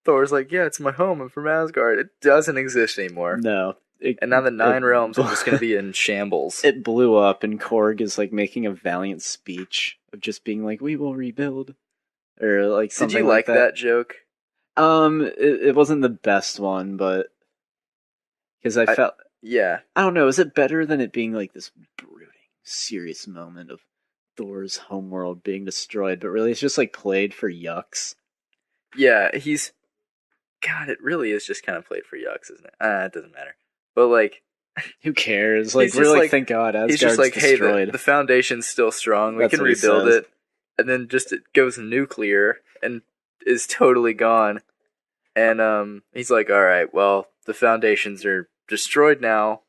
Thor's like, yeah, it's my home. I'm from Asgard. It doesn't exist anymore. No. And now the 9 realms are just going to be in shambles. It blew up, and Korg is like making a valiant speech of just being like, "We will rebuild," or like something. Did you like that joke? It wasn't the best one, but because I felt, yeah, I don't know. Is it better than it being like this brooding, serious moment of Thor's homeworld being destroyed? But really, it's just like played for yucks. Yeah, God, it really is just kind of played for yucks, isn't it? It doesn't matter. But like, who cares? Like, really, like, thank God, Asgard's he's just like, destroyed. Hey, the foundation's still strong. We That's can what he rebuild says. it, and then just it goes nuclear and is totally gone. And he's like, all right, well, the foundations are destroyed now.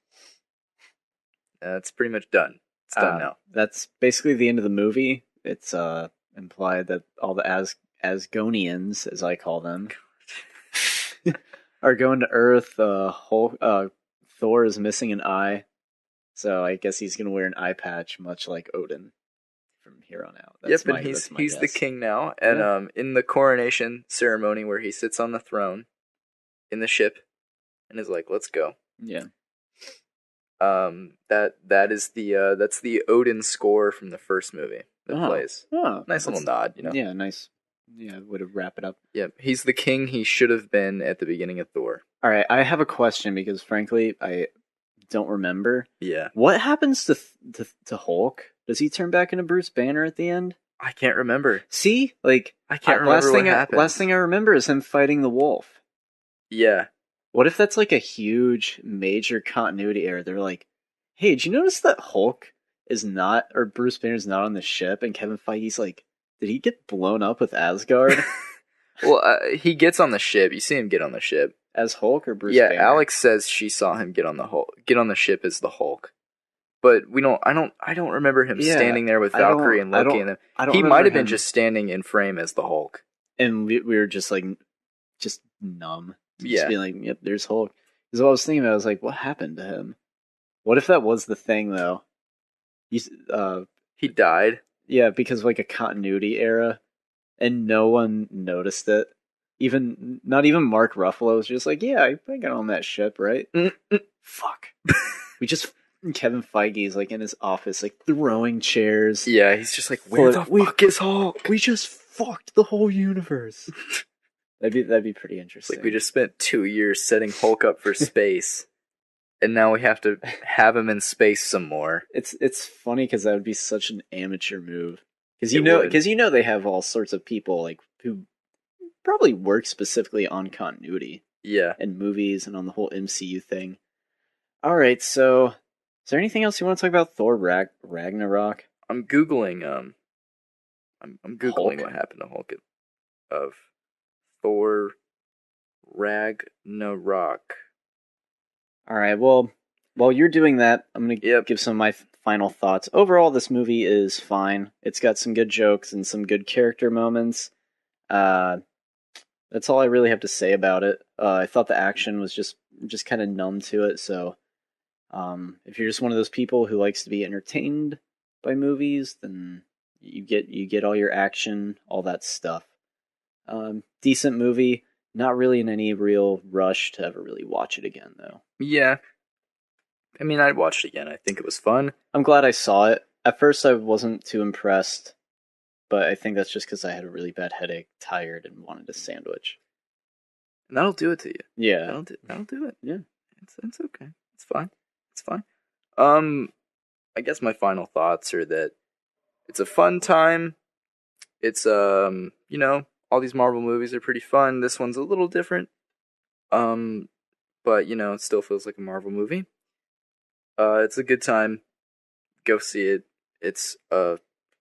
It's pretty much done. It's done now. That's basically the end of the movie. It's implied that all the Asgonians, as I call them, are going to Earth. Thor is missing an eye, so I guess he's going to wear an eye patch, much like Odin, from here on out. Yep, and he's the king now. And in the coronation ceremony where he sits on the throne in the ship and is like, "Let's go." Yeah. That is that's the Odin score from the first movie that plays. Oh, nice little nod, you know. Yeah, nice. Yeah, way to wrap it up. Yep, he's the king he should have been at the beginning of Thor. All right, I have a question because frankly, I don't remember. Yeah. What happens to Hulk? Does he turn back into Bruce Banner at the end? I can't remember. See, like I can't remember what happened. Last thing I remember is him fighting the wolf. Yeah. What if that's like a huge, major continuity error? They're like, "Hey, did you notice that Hulk is not, or Bruce Banner's not on the ship?" And Kevin Feige's like, "Did he get blown up with Asgard?" Well, he gets on the ship. You see him get on the ship as Hulk or Bruce? Yeah, Banner? Alex says she saw him get on the ship as the Hulk. But we don't. I don't remember him standing there with Valkyrie and Loki and them. He might have been just standing in frame as the Hulk. And we were just like, just numb. Just being like, "Yep, there's Hulk." Because what I was thinking about, I was like, what happened to him? What if that was the thing though? He died. Yeah, because like a continuity error, and no one noticed it. Not even Mark Ruffalo was just like, "Yeah, I got on that ship, right?" Fuck. Kevin Feige's like in his office, like throwing chairs. Yeah, he's just like, "Where the fuck is Hulk? We just fucked the whole universe." That'd be pretty interesting. Like we just spent 2 years setting Hulk up for space, and now we have to have him in space some more. It's funny because that would be such an amateur move. Because you know they have all sorts of people like who probably work specifically on continuity. Yeah, and movies and on the whole MCU thing. All right, so is there anything else you want to talk about Thor Ragnarok? I'm googling. I'm googling Hulk. what happened to Hulk of Thor Ragnarok. All right, well, while you're doing that, I'm going to give some of my final thoughts. Overall, this movie is fine. It's got some good jokes and some good character moments. That's all I really have to say about it. I thought the action was just kind of numb to it, so if you're just one of those people who likes to be entertained by movies, then you get all your action, all that stuff. Decent movie. Not really in any real rush to ever really watch it again, though. Yeah. I mean, I'd watch it again. I think it was fun. I'm glad I saw it. At first, I wasn't too impressed, but I think that's just because I had a really bad headache, tired, and wanted a sandwich. And that'll do it to you. Yeah. That'll do it. Yeah. It's okay. It's fine. It's fine. I guess my final thoughts are that it's a fun time. It's, all these Marvel movies are pretty fun. This one's a little different. But, it still feels like a Marvel movie. It's a good time. Go see it. It's,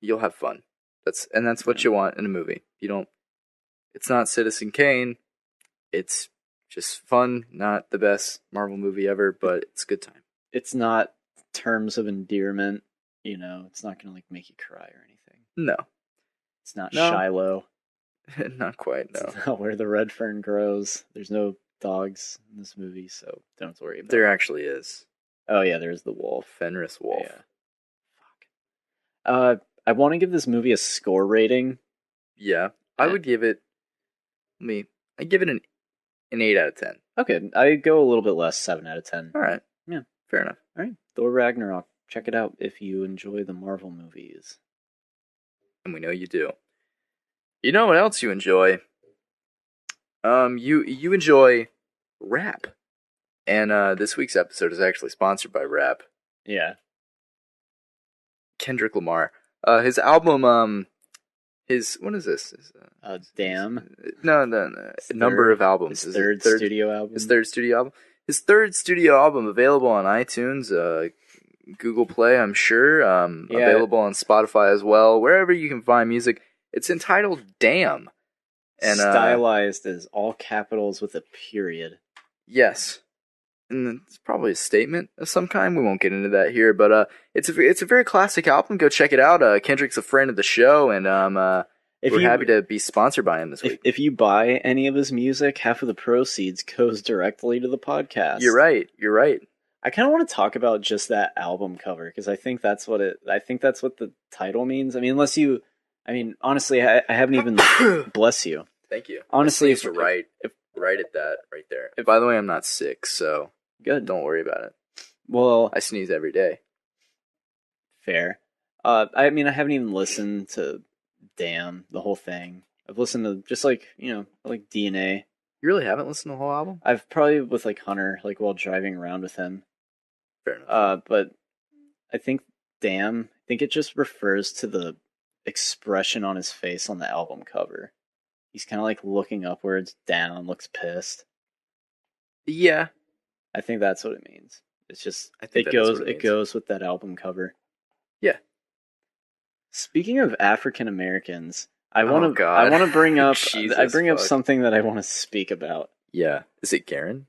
you'll have fun. That's what you want in a movie. It's not Citizen Kane. It's just fun. Not the best Marvel movie ever, but it's a good time. It's not Terms of Endearment. It's not going to make you cry or anything. No. It's not Shiloh. Not quite, no. It's not Where the Red Fern Grows. There's no dogs in this movie, so don't worry about it. There actually is. Oh, yeah, there's the wolf. Fenris Wolf. Yeah. I want to give this movie a score rating. Yeah, I would give it. I give it an 8 out of 10. Okay, I go a little bit less, 7 out of 10. All right. Yeah. Fair enough. All right, Thor Ragnarok. Check it out if you enjoy the Marvel movies. And we know you do. You know what else you enjoy? You enjoy rap. And this week's episode is actually sponsored by rap. Yeah. Kendrick Lamar. His album, what is this? Damn. No. Number of albums. His third studio album. His third studio album. His third studio album available on iTunes, Google Play, I'm sure. Available on Spotify as well. Wherever you can find music. It's entitled Damn. And stylized as all capitals with a period. Yes. And it's probably a statement of some kind. We won't get into that here, but it's a very classic album. Go check it out. Kendrick's a friend of the show, and we're happy to be sponsored by him this week. If you buy any of his music, half of the proceeds goes directly to the podcast. You're right. I kind of want to talk about just that album cover because I think that's what the title means. I mean, honestly, I haven't even bless you. Thank you. Honestly, if right at that right there. By the way, I'm not sick, so good. Don't worry about it. Well, I sneeze every day. Fair. I haven't even listened to Damn, the whole thing. I've listened to just like DNA. You really haven't listened to the whole album? I've probably with like Hunter, like while driving around with him. Fair enough. But I think Damn, it just refers to the expression on his face on the album cover. He's kind of like looking upwards, down, looks pissed. Yeah. I think that's what it means. It's just it goes with that album cover. Yeah. Speaking of African Americans, I want to bring up up something that I want to speak about. Yeah. Is it Garen?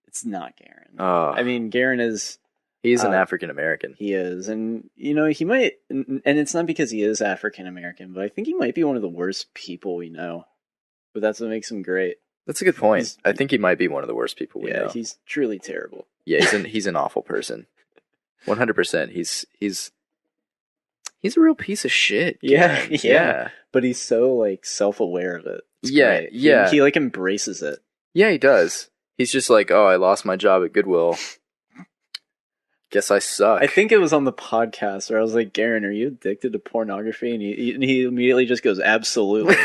It's not Garen. Oh. I mean, Garen is he's an African American. He is, and he might, and it's not because he is African American, but I think he might be one of the worst people we know. But that's what makes him great. That's a good point. I think he might be one of the worst people we know. Yeah, he's truly terrible. Yeah, he's an awful person. 100%. He's a real piece of shit. Yeah. But he's so like self-aware of it. It's great. He like embraces it. Yeah, he does. He's just like, oh, I lost my job at Goodwill. Guess I suck. I think it was on the podcast where I was like, Garen, are you addicted to pornography? And he immediately just goes, absolutely.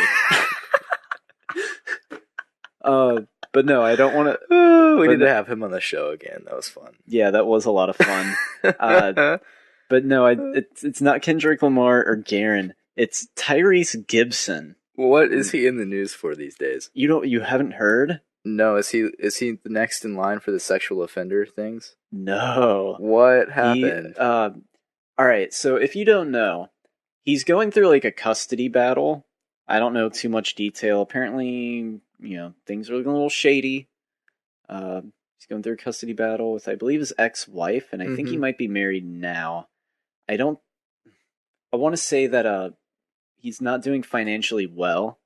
But no, I don't want to. We need to have him on the show again. That was fun. Yeah, that was a lot of fun. But no, it's not Kendrick Lamar or Garen. It's Tyrese Gibson. What is he in the news for these days? You haven't heard? No, is he the next in line for the sexual offender things? No. What happened? All right, so if you don't know, he's going through like a custody battle. I don't know too much detail. Apparently, things are looking a little shady. He's going through a custody battle with, I believe, his ex-wife, and I think he might be married now. I want to say that he's not doing financially well.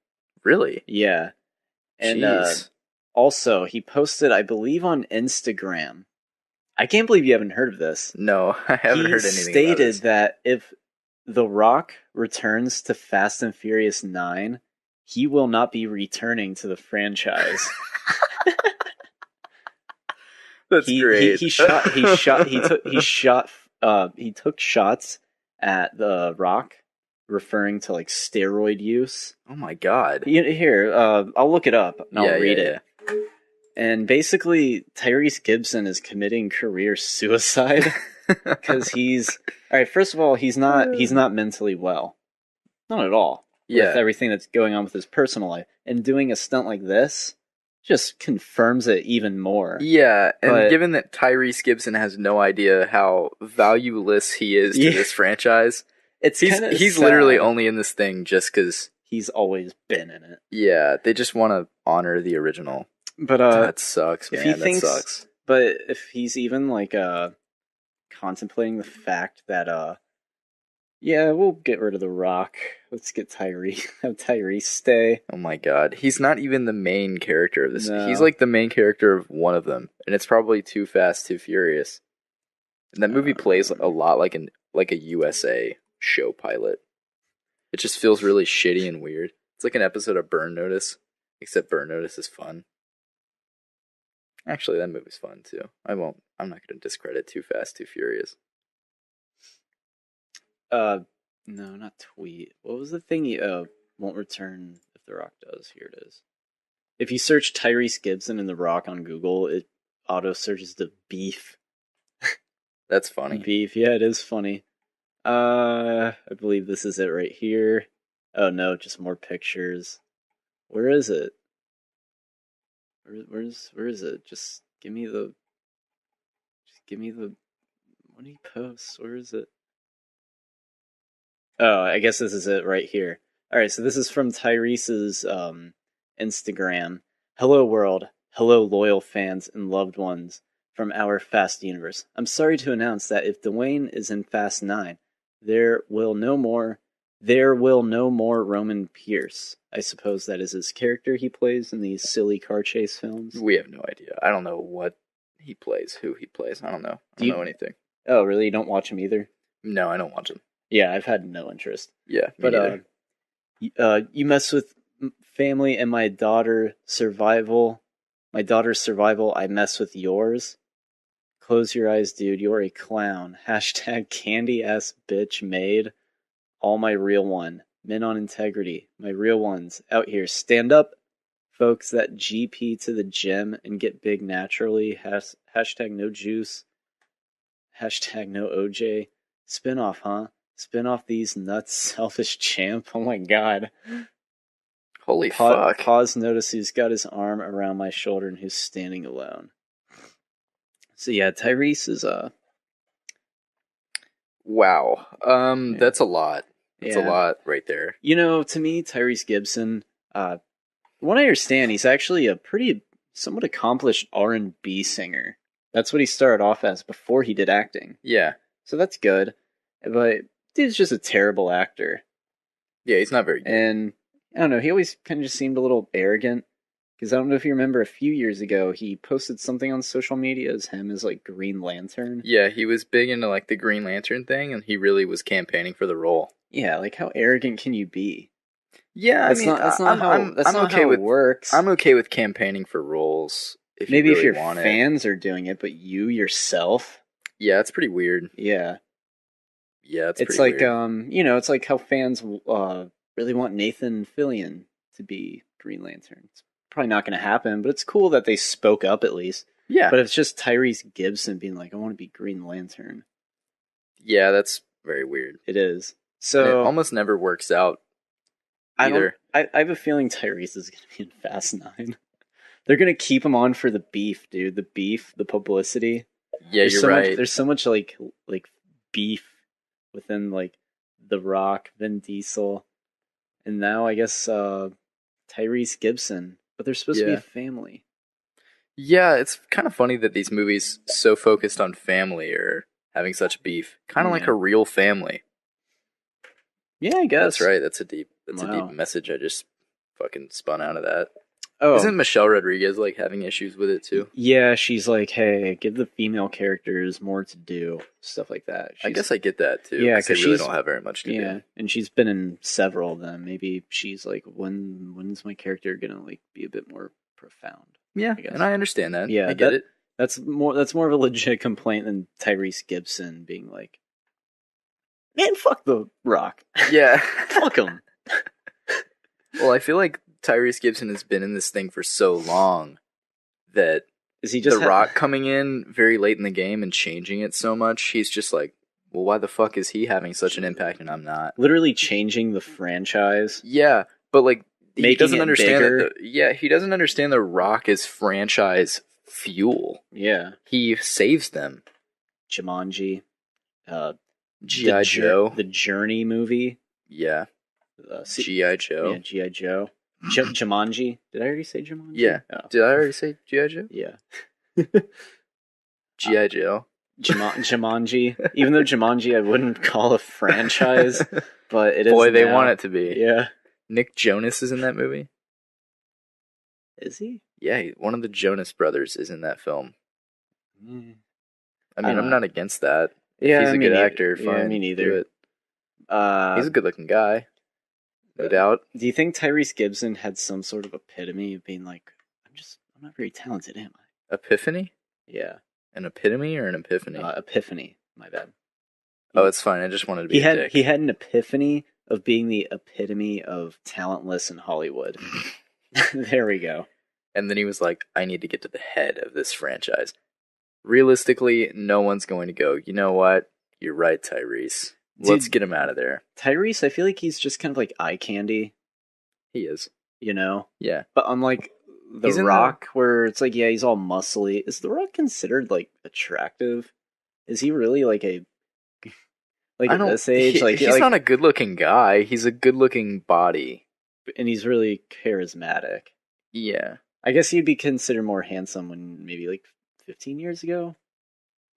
Really? Yeah. And also, he posted, I believe, on Instagram. I can't believe you haven't heard of this. No, I haven't heard anything about this. He stated that if The Rock returns to Fast and Furious 9, he will not be returning to the franchise. That's great. He took shots at The Rock, referring to like steroid use. Oh my god! Here, I'll look it up and I'll read it. And basically, Tyrese Gibson is committing career suicide because he's all right. First of all, he's not mentally well, not at all. Yeah, with everything that's going on with his personal life, and doing a stunt like this just confirms it even more. Yeah, and given that Tyrese Gibson has no idea how valueless he is to this franchise, he's literally only in this thing just because he's always been in it. Yeah, they just want to honor the original. But that sucks, man. That sucks. But if he's even like contemplating the fact that we'll get rid of The Rock. Let's get Tyrese stay. Oh my god. He's not even the main character of this. No. He's like the main character of one of them. And it's probably Too Fast, Too Furious. And that movie plays a lot like a USA show pilot. It just feels really shitty and weird. It's like an episode of Burn Notice, except Burn Notice is fun. Actually, that movie's fun too. I'm not going to discredit Too Fast, Too Furious. No, not tweet. What was the thing you won't return if The Rock does? Here it is. If you search Tyrese Gibson and The Rock on Google, it auto searches the beef. That's funny. Beef, yeah, it is funny. I believe this is it right here. Oh no, just more pictures. Where is it? Where is it? Just give me the. What do you post? Where is it? Oh, I guess this is it right here. All right, so this is from Tyrese's Instagram. Hello world, hello loyal fans and loved ones from our Fast universe. I'm sorry to announce that if Dwayne is in Fast 9, there will no more Roman Pierce. I suppose that is his character he plays in these silly car chase films. We have no idea. I don't know what he plays, who he plays. I don't know. I don't know anything. Oh, really? You don't watch him either? No, I don't watch him. Yeah, I've had no interest. Yeah, but you mess with family and my daughter's survival, I mess with yours. Close your eyes, dude. You're a clown. Hashtag candy ass bitch made. All my real one. Men on integrity. My real ones out here. Stand up, folks that GP to the gym and get big naturally. Hashtag no juice. Hashtag no OJ. Spin off, huh? Spin off these nuts, selfish champ. Oh my god. Holy fuck. Pause, notice who's got his arm around my shoulder and who's standing alone. So yeah, Tyrese is wow. That's a lot. That's a Yeah. lot right there. You know, to me, Tyrese Gibson, what I understand, he's actually a pretty somewhat accomplished R&B singer. That's what he started off as before he did acting. Yeah. So that's good. But dude's just a terrible actor. Yeah, he's not very good. And I don't know, he always kind of just seemed a little arrogant. Because I don't know if you remember a few years ago, he posted something on social media as him as like Green Lantern. Yeah, he was big into like the Green Lantern thing, and he really was campaigning for the role. Yeah, like how arrogant can you be? Yeah, That's not how it works. I'm okay with campaigning for roles. Maybe if your want fans are doing it, but you yourself. Yeah, it's pretty weird. Yeah, Yeah, it's pretty like weird. it's like how fans really want Nathan Fillion to be Green Lantern. It's probably not going to happen, but it's cool that they spoke up at least. Yeah, But it's just Tyrese Gibson being like, "I want to be Green Lantern." yeah, that's very weird. It is. And So it almost never works out I either. have a feeling Tyrese is going to be in Fast 9. They're going to keep him on for the beef, dude. The beef, the publicity. Yeah, There's you're so right. Much, there's so much like beef within like The Rock, Vin Diesel, and now I guess Tyrese Gibson. But they're supposed to be a family. Yeah, it's kind of funny that these movies so focused on family are having such beef. Kind of like a real family. Yeah, I guess. That's right. That's a deep Wow. message I just fucking spun out of that. Oh, Isn't Michelle Rodriguez like having issues with it too? yeah, she's like, hey, give the female characters more to do, stuff like that. I guess I get that too. Yeah, 'cause they 'cause really she's- don't have very much to yeah, do. and she's been in several of them. Maybe she's like, when's my character gonna like be a bit more profound? Yeah, I guess. and I understand that. Yeah, I get it. That's more of a legit complaint than Tyrese Gibson being like, man, fuck The Rock. Yeah. Fuck him. Well, I feel like Tyrese Gibson has been in this thing for so long that Is he just The Rock coming in very late in the game and changing it so much, he's just like, well, why the fuck is he having such an impact and I'm not? literally changing the franchise? Yeah, but like he Making doesn't it understand bigger? he doesn't understand The Rock is franchise fuel. Yeah. He saves them. Jumanji. G.I. Joe. The Journey movie. Yeah. G.I. Joe. Yeah, G.I. Joe. Jumanji. Did I already say Jumanji? Yeah. Oh. Did I already say G.I. Joe? Yeah. G.I. Joe. Jumanji. Even though Jumanji I wouldn't call a franchise, but it is. Boy, they now. want it to be. Yeah. Nick Jonas is in that movie. Is he? Yeah, one of the Jonas brothers is in that film. Mm. I I mean, don't I'm know. not against that. Yeah, He's a me good neither. actor. Fine, Yeah, me do neither. it. He's a good-looking guy, no doubt. Do you think Tyrese Gibson had some sort of epitome of being like, I'm not very talented, am I? Epiphany? Yeah. An epitome or an epiphany? Epiphany. My bad. Oh, it's fine. I just wanted to be a dick. He had an epiphany of being the epitome of talentless in Hollywood. There we go. And then he was like, I need to get to the head of this franchise. Realistically, no one's going to go, you know what? You're right, Tyrese. Let's get him out of there. Tyrese, I feel like he's just kind of like eye candy. He is. You know? Yeah. But unlike The Rock, where it's like, yeah, he's all muscly. Is The Rock considered, like, attractive? Is he really, like, at this age? He's not a good-looking guy. He's a good-looking body. And he's really charismatic. Yeah. I guess he'd be considered more handsome when maybe, like, 15 years ago?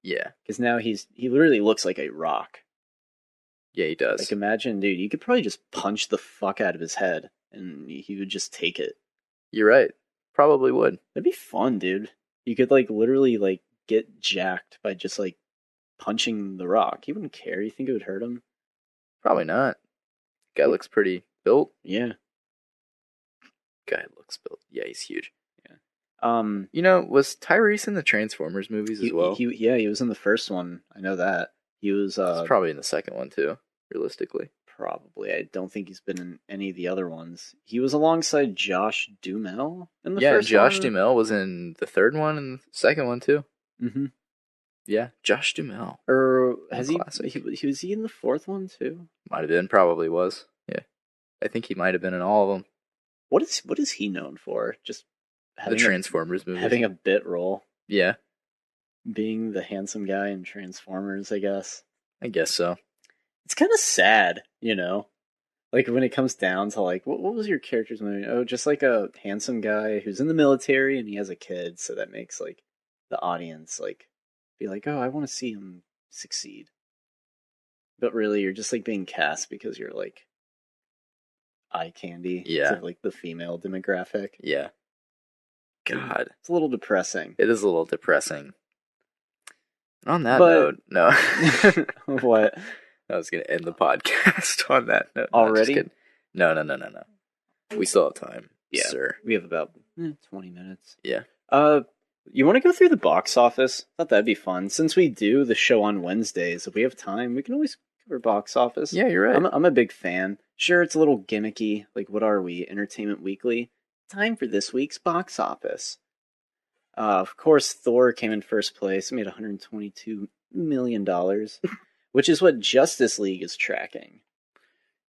Yeah. Because now he literally looks like a rock. Yeah, he does. Like, imagine, dude, you could probably just punch the fuck out of his head, and he would just take it. You're right. Probably would. That'd be fun, dude. You could, like, literally, like, get jacked by just, like, punching the Rock. He wouldn't care. You think it would hurt him? Probably not. Guy looks pretty built. Yeah. Guy looks built. Yeah, he's huge. Yeah. You know, was Tyrese in the Transformers movies as well? He was in the first one. I know that. He was He's probably in the second one too, realistically. Probably. I don't think he's been in any of the other ones. He was alongside Josh Duhamel in the first one. Yeah, Josh Duhamel was in the third one and the second one too. Mm-hmm. Yeah, Josh Duhamel. Or was he in the fourth one too? Might have been, probably was. Yeah. I think he might have been in all of them. What is he known for? Just the Transformers movies. Having a bit role. Yeah. Being the handsome guy in Transformers, I guess. I guess so. It's kind of sad, you know? Like, when it comes down to, like, what was your character's movie? Oh, just, like, a handsome guy who's in the military and he has a kid, so that makes, like, the audience, like, be like, oh, I want to see him succeed. But really, you're just, like, being cast because you're, like, eye candy to, like, the female demographic. Yeah. God. It's a little depressing. It is a little depressing. On that note, no. What? I was going to end the podcast on that note. Already? No. We still have time, sir. We have about 20 minutes. Yeah. You want to go through the box office? I thought that'd be fun. Since we do the show on Wednesdays, if we have time, we can always cover box office. Yeah, you're right. I'm a big fan. Sure, it's a little gimmicky. Like, what are we? Entertainment Weekly? Time for this week's box office. Of course, Thor came in first place. It made $122 million, which is what Justice League is tracking.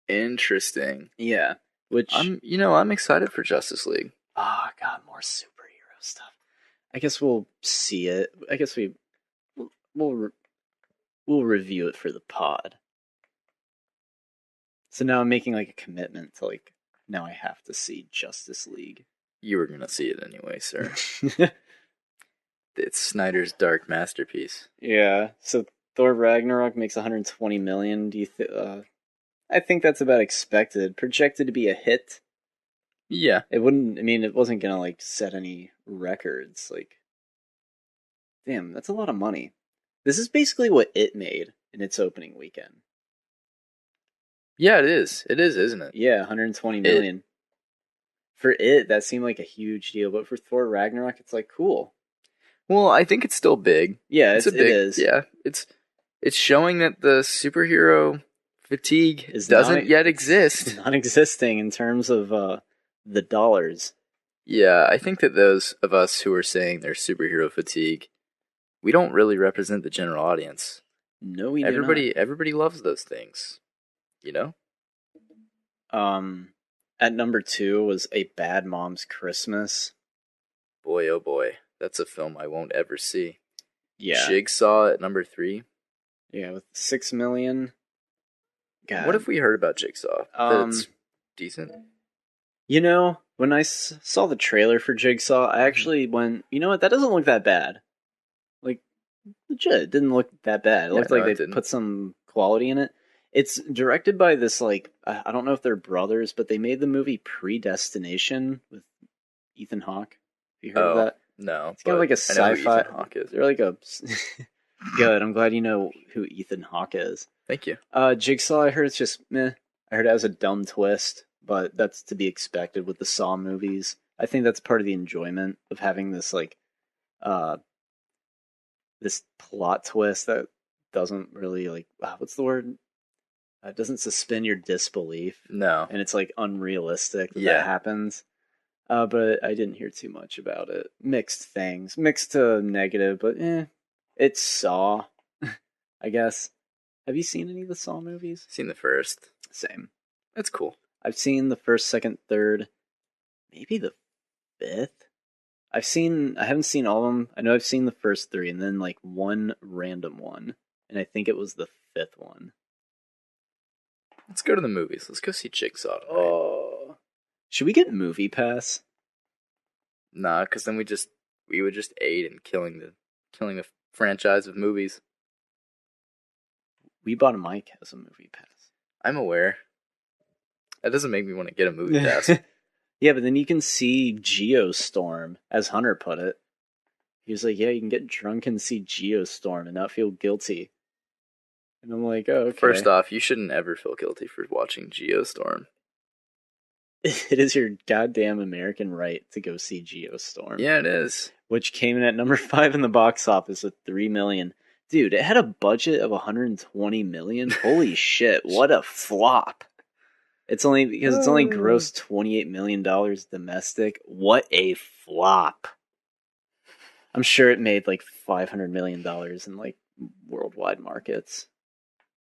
Interesting. Yeah. Which I'm excited for Justice League. Oh, God, more superhero stuff. I guess we'll see it. I guess we'll review it for the pod. So now I'm making like a commitment to like now I have to see Justice League. You were gonna see it anyway, sir. It's Snyder's dark masterpiece. Yeah. So Thor Ragnarok makes $120 million. Do you I think that's about expected. Projected to be a hit. Yeah. It wasn't gonna like set any records. Like, damn, that's a lot of money. This is basically what it made in its opening weekend. Yeah, it is. It is, isn't it? Yeah, $120 million. For it, that seemed like a huge deal, but for Thor Ragnarok, it's like cool. Well, I think it's still big. Yeah, it is. Yeah, it's showing that the superhero fatigue doesn't yet exist. It's not existing in terms of the dollars. Yeah, I think that those of us who are saying there's superhero fatigue, we don't really represent the general audience. No, we do not. Everybody loves those things, you know? At number 2 was A Bad Mom's Christmas. Boy, oh boy. That's a film I won't ever see. Yeah. Jigsaw at number 3. Yeah, with $6 million. God. What if we heard about Jigsaw? That's decent. You know, when I saw the trailer for Jigsaw, I actually went, you know what, that doesn't look that bad. Like, legit, it didn't look that bad. It looked like they put some quality in it. It's directed by this, like, I don't know if they're brothers, but they made the movie Predestination with Ethan Hawke. Have you heard of that? No. It's kind of like a sci-fi. I know who Ethan Hawke is. They're like a... Good, I'm glad you know who Ethan Hawke is. Thank you. Jigsaw, I heard it's just meh. I heard it has a dumb twist, but that's to be expected with the Saw movies. I think that's part of the enjoyment of having this this plot twist that doesn't really what's the word? It doesn't suspend your disbelief. No. And it's unrealistic that happens. But I didn't hear too much about it. Mixed things. Mixed to negative, but it's Saw, I guess. Have you seen any of the Saw movies? Seen the first. Same. It's cool. I've seen the first, second, third, maybe the fifth. I haven't seen all of them. I know I've seen the first three, and then one random one. And I think it was the fifth one. Let's go to the movies. Let's go see Jigsaw tonight. Oh. Should we get Movie Pass? Nah, because then we would just aid in killing the franchise of movies. We bought a mic as a Movie Pass. I'm aware. That doesn't make me want to get a Movie Pass. Yeah, but then you can see Geostorm, as Hunter put it. He was like, yeah, you can get drunk and see Geostorm and not feel guilty. And I'm like, oh, okay. First off, you shouldn't ever feel guilty for watching Geostorm. It is your goddamn American right to go see Geostorm. Yeah, it is. Which came in at number 5 in the box office with $3 million. Dude, it had a budget of $120 million. Holy shit, what a flop. It's only grossed $28 million domestic. What a flop. I'm sure it made $500 million in worldwide markets.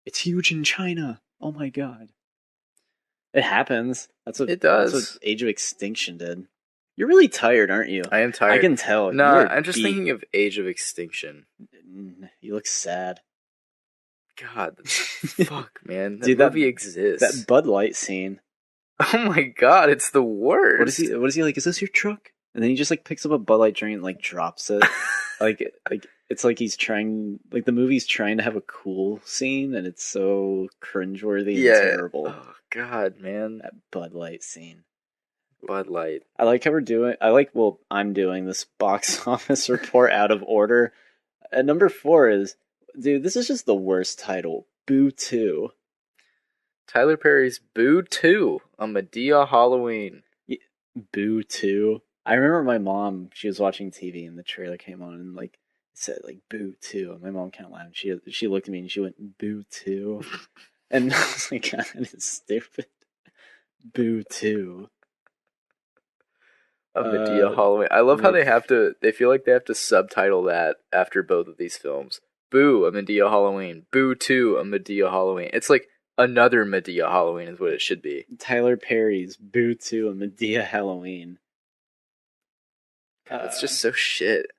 It's huge in China. Oh my god. It happens. That's what it does. That's what Age of Extinction did. You're really tired, aren't you? I am tired. I can tell. No, I'm just thinking of Age of Extinction. You look sad. God, fuck, man. That Dude, movie exists. That Bud Light scene. Oh my god, it's the worst. What is he like? Is this your truck? And then he just picks up a Bud Light drink and drops it. It's he's trying, the movie's trying to have a cool scene, and it's so cringeworthy and terrible. Oh god, man. That Bud Light scene. Bud Light. I like how I'm doing this box office report out of order. At number 4 is, dude, this is just the worst title. Boo 2. Tyler Perry's Boo 2, a Madea Halloween. Boo 2. I remember my mom, she was watching TV and the trailer came on and it said Boo 2. And my mom kind of laughed. She looked at me and she went, Boo 2. And I was like, God, that is stupid. Boo 2. A Madea Halloween. I love how they feel like they have to subtitle that after both of these films. Boo, a Madea Halloween. Boo 2, a Madea Halloween. It's another Madea Halloween is what it should be. Tyler Perry's Boo 2, a Madea Halloween. God, it's just so shit.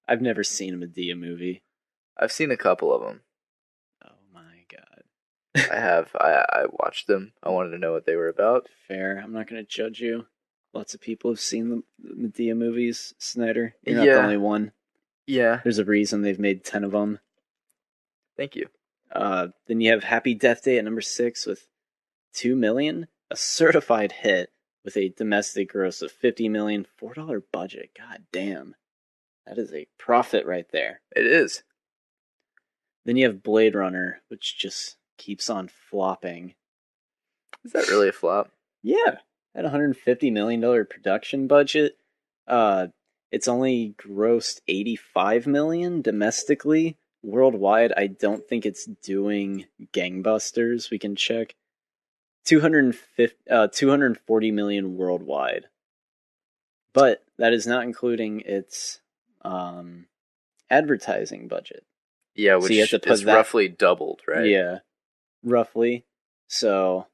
I've never seen a Madea movie. I've seen a couple of them. Oh my god. I have. I watched them. I wanted to know what they were about. Fair. I'm not going to judge you. Lots of people have seen the Madea movies, Snyder. You're not the only one. Yeah. There's a reason they've made 10 of them. Thank you. Then you have Happy Death Day at number 6 with $2 million. A certified hit with a domestic gross of $50 million. $4 budget. God damn. That is a profit right there. It is. Then you have Blade Runner, which just keeps on flopping. Is that really a flop? Yeah. At $150 million production budget. It's only grossed $85 million domestically. Worldwide, I don't think it's doing gangbusters. We can check. $240 million worldwide. But that is not including its advertising budget. Yeah, which is roughly doubled, right? Yeah, roughly. So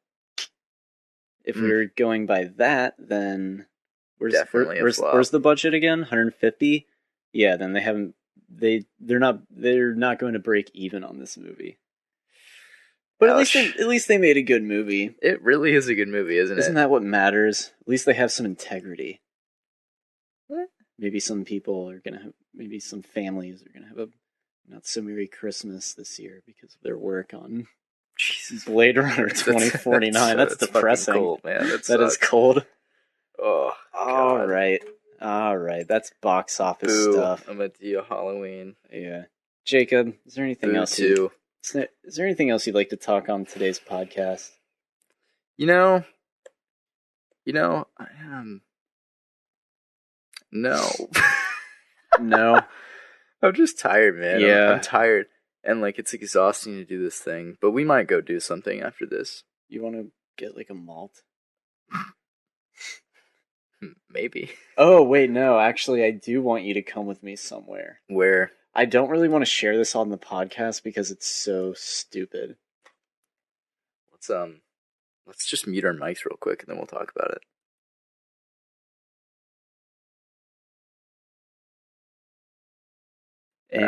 if we're going by that, then where's the budget again? 150? Yeah, then they're not going to break even on this movie. But at least they made a good movie. It really is a good movie, isn't it? Isn't that what matters? At least they have some integrity. Maybe some people are gonna have. Maybe some families are gonna have a not so merry Christmas this year because of their work on Blade Runner 2049. That's depressing. Cold, man. That is cold. Oh, all right. That's box office stuff. A Madea Halloween. Yeah, Jacob. Is there anything else? Too. Is there anything else you'd like to talk on today's podcast? No. No. I'm just tired, man. Yeah. I'm tired. And, like, it's exhausting to do this thing. But we might go do something after this. You want to get, like, a malt? Maybe. Oh, wait, no. Actually, I do want you to come with me somewhere. Where? I don't really want to share this on the podcast because it's so stupid. Let's just mute our mics real quick and then we'll talk about it. And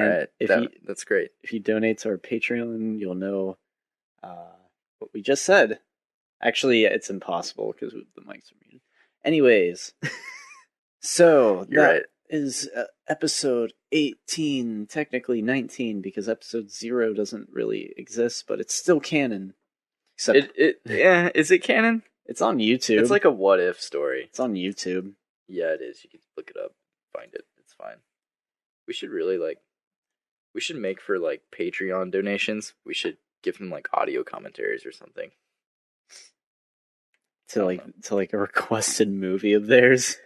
Alright, that's great. If you donate to our Patreon, you'll know what we just said. Actually, it's impossible because the mics are muted. Anyways, so You're right. Is episode 18, technically 19, because episode 0 doesn't really exist, but it's still canon. Except yeah, is it canon? It's on YouTube. It's like a what if story. It's on YouTube. Yeah, it is. You can look it up, find it. It's fine. We should really we should make for like Patreon donations. We should give them like audio commentaries or something. To like a requested movie of theirs.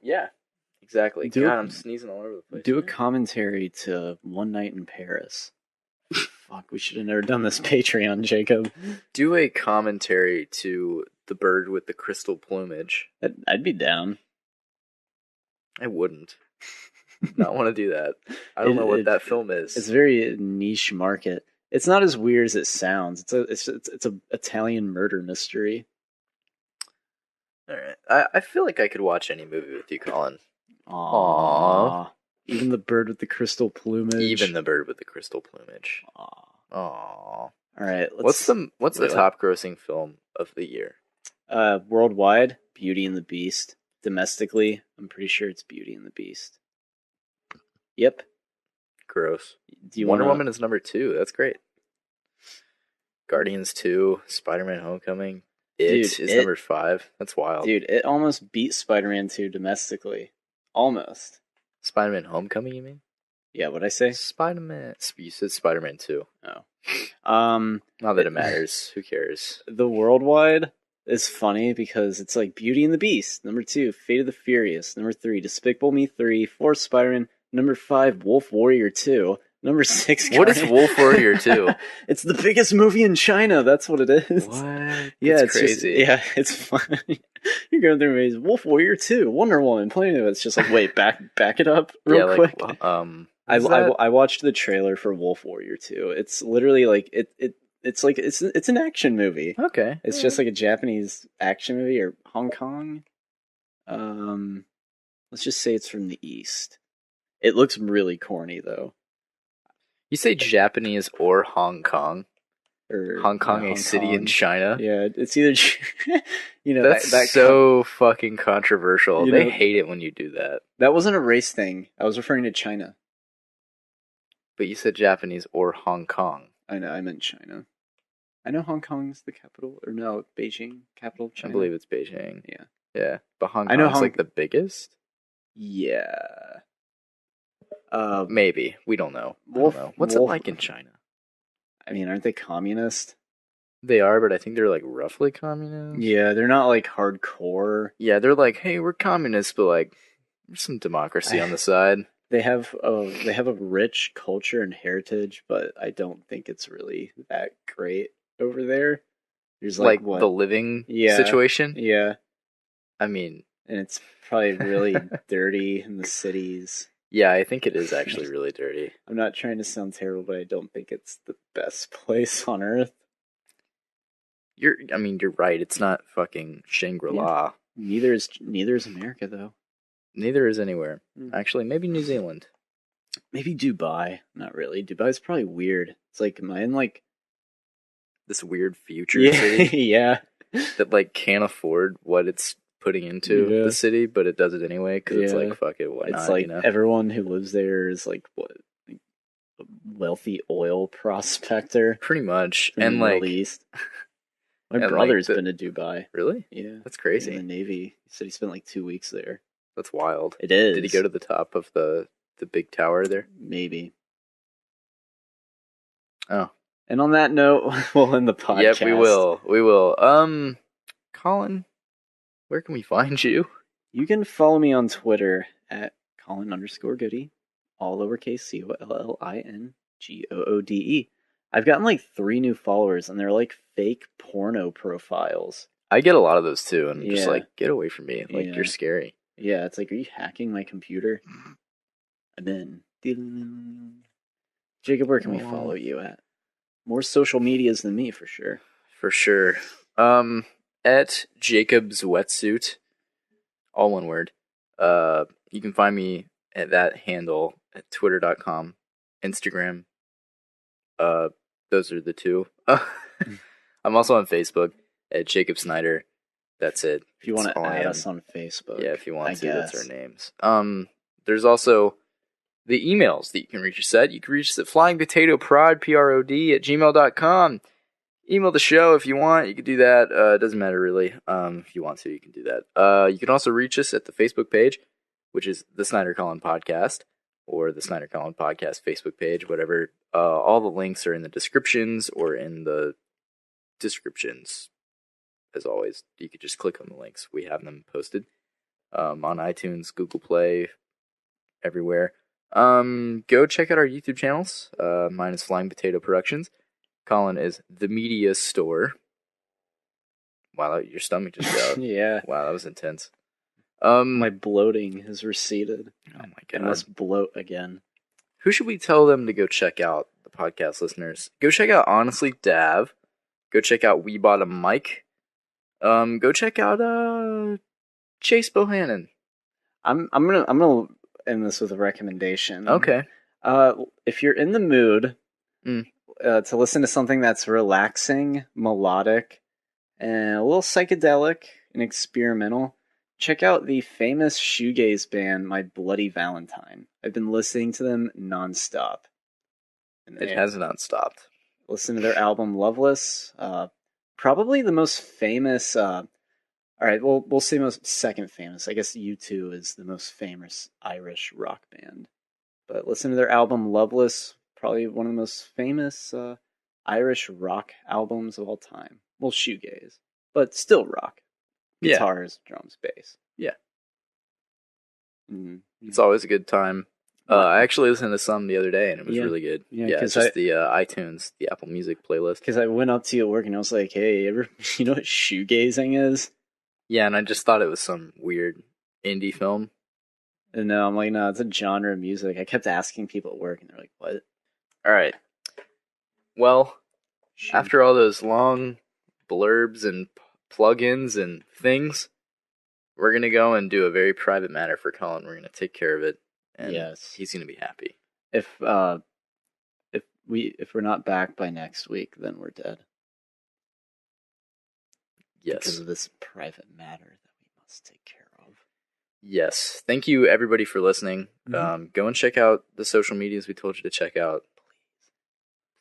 Yeah. Exactly. God, I'm sneezing all over the place. Do a commentary to One Night in Paris. Fuck, we should have never done this Patreon, Jacob. Do a commentary to The Bird with the Crystal Plumage. I'd be down. I wouldn't. Not want to do that. I don't know what that film is. It's a very niche market. It's not as weird as it sounds. It's a Italian murder mystery. All right. I feel like I could watch any movie with you, Collin. Aww. Even The Bird with the Crystal Plumage. Even The Bird with the Crystal Plumage. Aww. Aww. All right. What's the top grossing film of the year? Worldwide, Beauty and the Beast. Domestically, I'm pretty sure it's Beauty and the Beast. Yep. Gross. Wonder Woman is number 2. That's great. Guardians 2, Spider-Man Homecoming. It is number 5. That's wild. Dude, it almost beat Spider-Man 2 domestically. Almost. Spider-Man Homecoming, you mean? Yeah, what'd I say? Spider-Man. You said Spider-Man 2. Oh. Not that it matters. Who cares? The Worldwide is funny because it's like Beauty and the Beast. Number 2, Fate of the Furious. Number 3, Despicable Me 3. 4, Spider-Man. Number 5, Wolf Warrior 2. Number 6, What is Wolf Warrior 2? It's the biggest movie in China. That's what it is. What? Yeah, it's crazy. It's funny. You're going through movies. Wolf Warrior 2, Wonder Woman, plenty of it. It's just like, wait, back it up real quick. I watched the trailer for Wolf Warrior 2. It's literally like it's an action movie. Okay. It's just like a Japanese action movie or Hong Kong. Let's just say it's from the East. It looks really corny though. You say Japanese or Hong Kong? Or Hong Kong, a city in China? Yeah, it's either that's so fucking controversial. They hate it when you do that. That wasn't a race thing. I was referring to China. But you said Japanese or Hong Kong. I know, I meant China. I know Hong Kong's the capital, or no, Beijing, capital of China. I believe it's Beijing. Yeah. Yeah, but Hong Kong's like the biggest? Yeah. Maybe. We don't know. What's it like in China? I mean, aren't they communist? They are, but I think they're like roughly communist. Yeah, they're not like hardcore. Yeah, they're like, hey, we're communists, but like, there's some democracy on the side. They have a rich culture and heritage, but I don't think it's really that great over there. There's like what? The living situation? Yeah. I mean, and it's probably really dirty in the cities. Yeah, I think it is actually really dirty. I'm not trying to sound terrible, but I don't think it's the best place on earth. You're right. It's not fucking Shangri-La. Yeah. Neither is America, though. Neither is anywhere. Actually, maybe New Zealand. Maybe Dubai. Not really. Dubai's probably weird. It's like, am I in like this weird future city? Yeah. That like can't afford what it's putting into the city, but it does it anyway because it's like, fuck it, why not? It's like everyone who lives there is like what, like a wealthy oil prospector, pretty much, and like Middle East. My brother's been to Dubai. Really? Yeah, that's crazy. In the Navy, he said he spent like 2 weeks there. That's wild. It is. Did he go to the top of the big tower there? Maybe. Oh. And on that note, we'll end the podcast. Yep, we will. We will. Collin, where can we find you? You can follow me on Twitter at Collin_Goody, all lowercase COLLINGOODE. I've gotten like 3 new followers, and they're like fake porno profiles. I get a lot of those too, and I'm just Yeah. like, get away from me. Like, Yeah. you're scary. Yeah, it's like, are you hacking my computer? And then, Jacob, where can we follow you at? More social medias than me, for sure. For sure. At Jacob's Wetsuit, all one word. You can find me at that handle at twitter.com, Instagram. Those are the 2. I'm also on Facebook at Jacob Snyder. That's it. If you want That's to all I add am. us on Facebook. Yeah, if you want I to, that's our guess. names. There's also the emails that you can reach us at. You can reach us at flyingpotatopod, PROD, at gmail.com. Email the show if you want. You can do that. It doesn't matter really. If you want to, you can do that. You can also reach us at the Facebook page, which is the Snyder-Collin Podcast, or the Snyder-Collin Podcast Facebook page, whatever. All the links are in the descriptions or in the descriptions. As always, you could just click on the links. We have them posted on iTunes, Google Play, everywhere. Go check out our YouTube channels. Mine is Flying Potato Productions. Collin is The Media Store. Wow, your stomach just got. Yeah. Wow, that was intense. My bloating has receded. Oh my I god. must bloat again. Who should we tell them to go check out, the podcast listeners? Go check out Honestly Dav. Go check out We Bought a Mic. Go check out Chase Bohannon. I'm gonna end this with a recommendation. Okay. If you're in the mood Mm. to listen to something that's relaxing, melodic, and a little psychedelic and experimental, check out the famous shoegaze band My Bloody Valentine. I've been listening to them nonstop. And It has not stopped. Listen to their album Loveless. Probably the most famous. All right, we'll say most second famous. I guess U2 is the most famous Irish rock band. But listen to their album Loveless. Probably one of the most famous Irish rock albums of all time. Well, shoegaze, but still rock. Yeah. Guitars, drums, bass. Yeah. Mm. It's always a good time. I actually listened to some the other day, and it was Yeah. really good. Yeah, Yeah, 'cause it's just the iTunes, the Apple Music playlist. Because I went up to you at work and I was like, "Hey, you know what shoegazing is?" Yeah, and I just thought it was some weird indie film. And no, I'm like, no, it's a genre of music. I kept asking people at work, and they're like, "What?" All right. Well, Shoe- after all those long blurbs and plugins and things, we're going to go and do a very private matter for Collin. We're going to take care of it, and Yes. he's going to be happy. if we're not back by next week, then we're dead Yes. because of this private matter that we must take care of. Yes. Thank you, everybody, for listening. Mhm. Go and check out the social medias we told you to check out.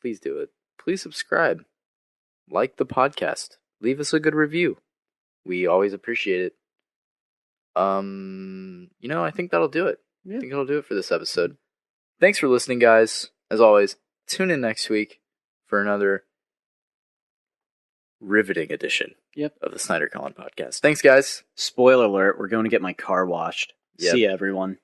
Please do it. Please subscribe. Like the podcast. Leave us a good review. We always appreciate it. I think that'll do it. Yeah. I think that'll do it for this episode. Thanks for listening, guys. As always, tune in next week for another riveting edition of the Snyder-Collin Podcast. Thanks, guys. Spoiler alert: we're going to get my car washed. Yep. See ya, everyone.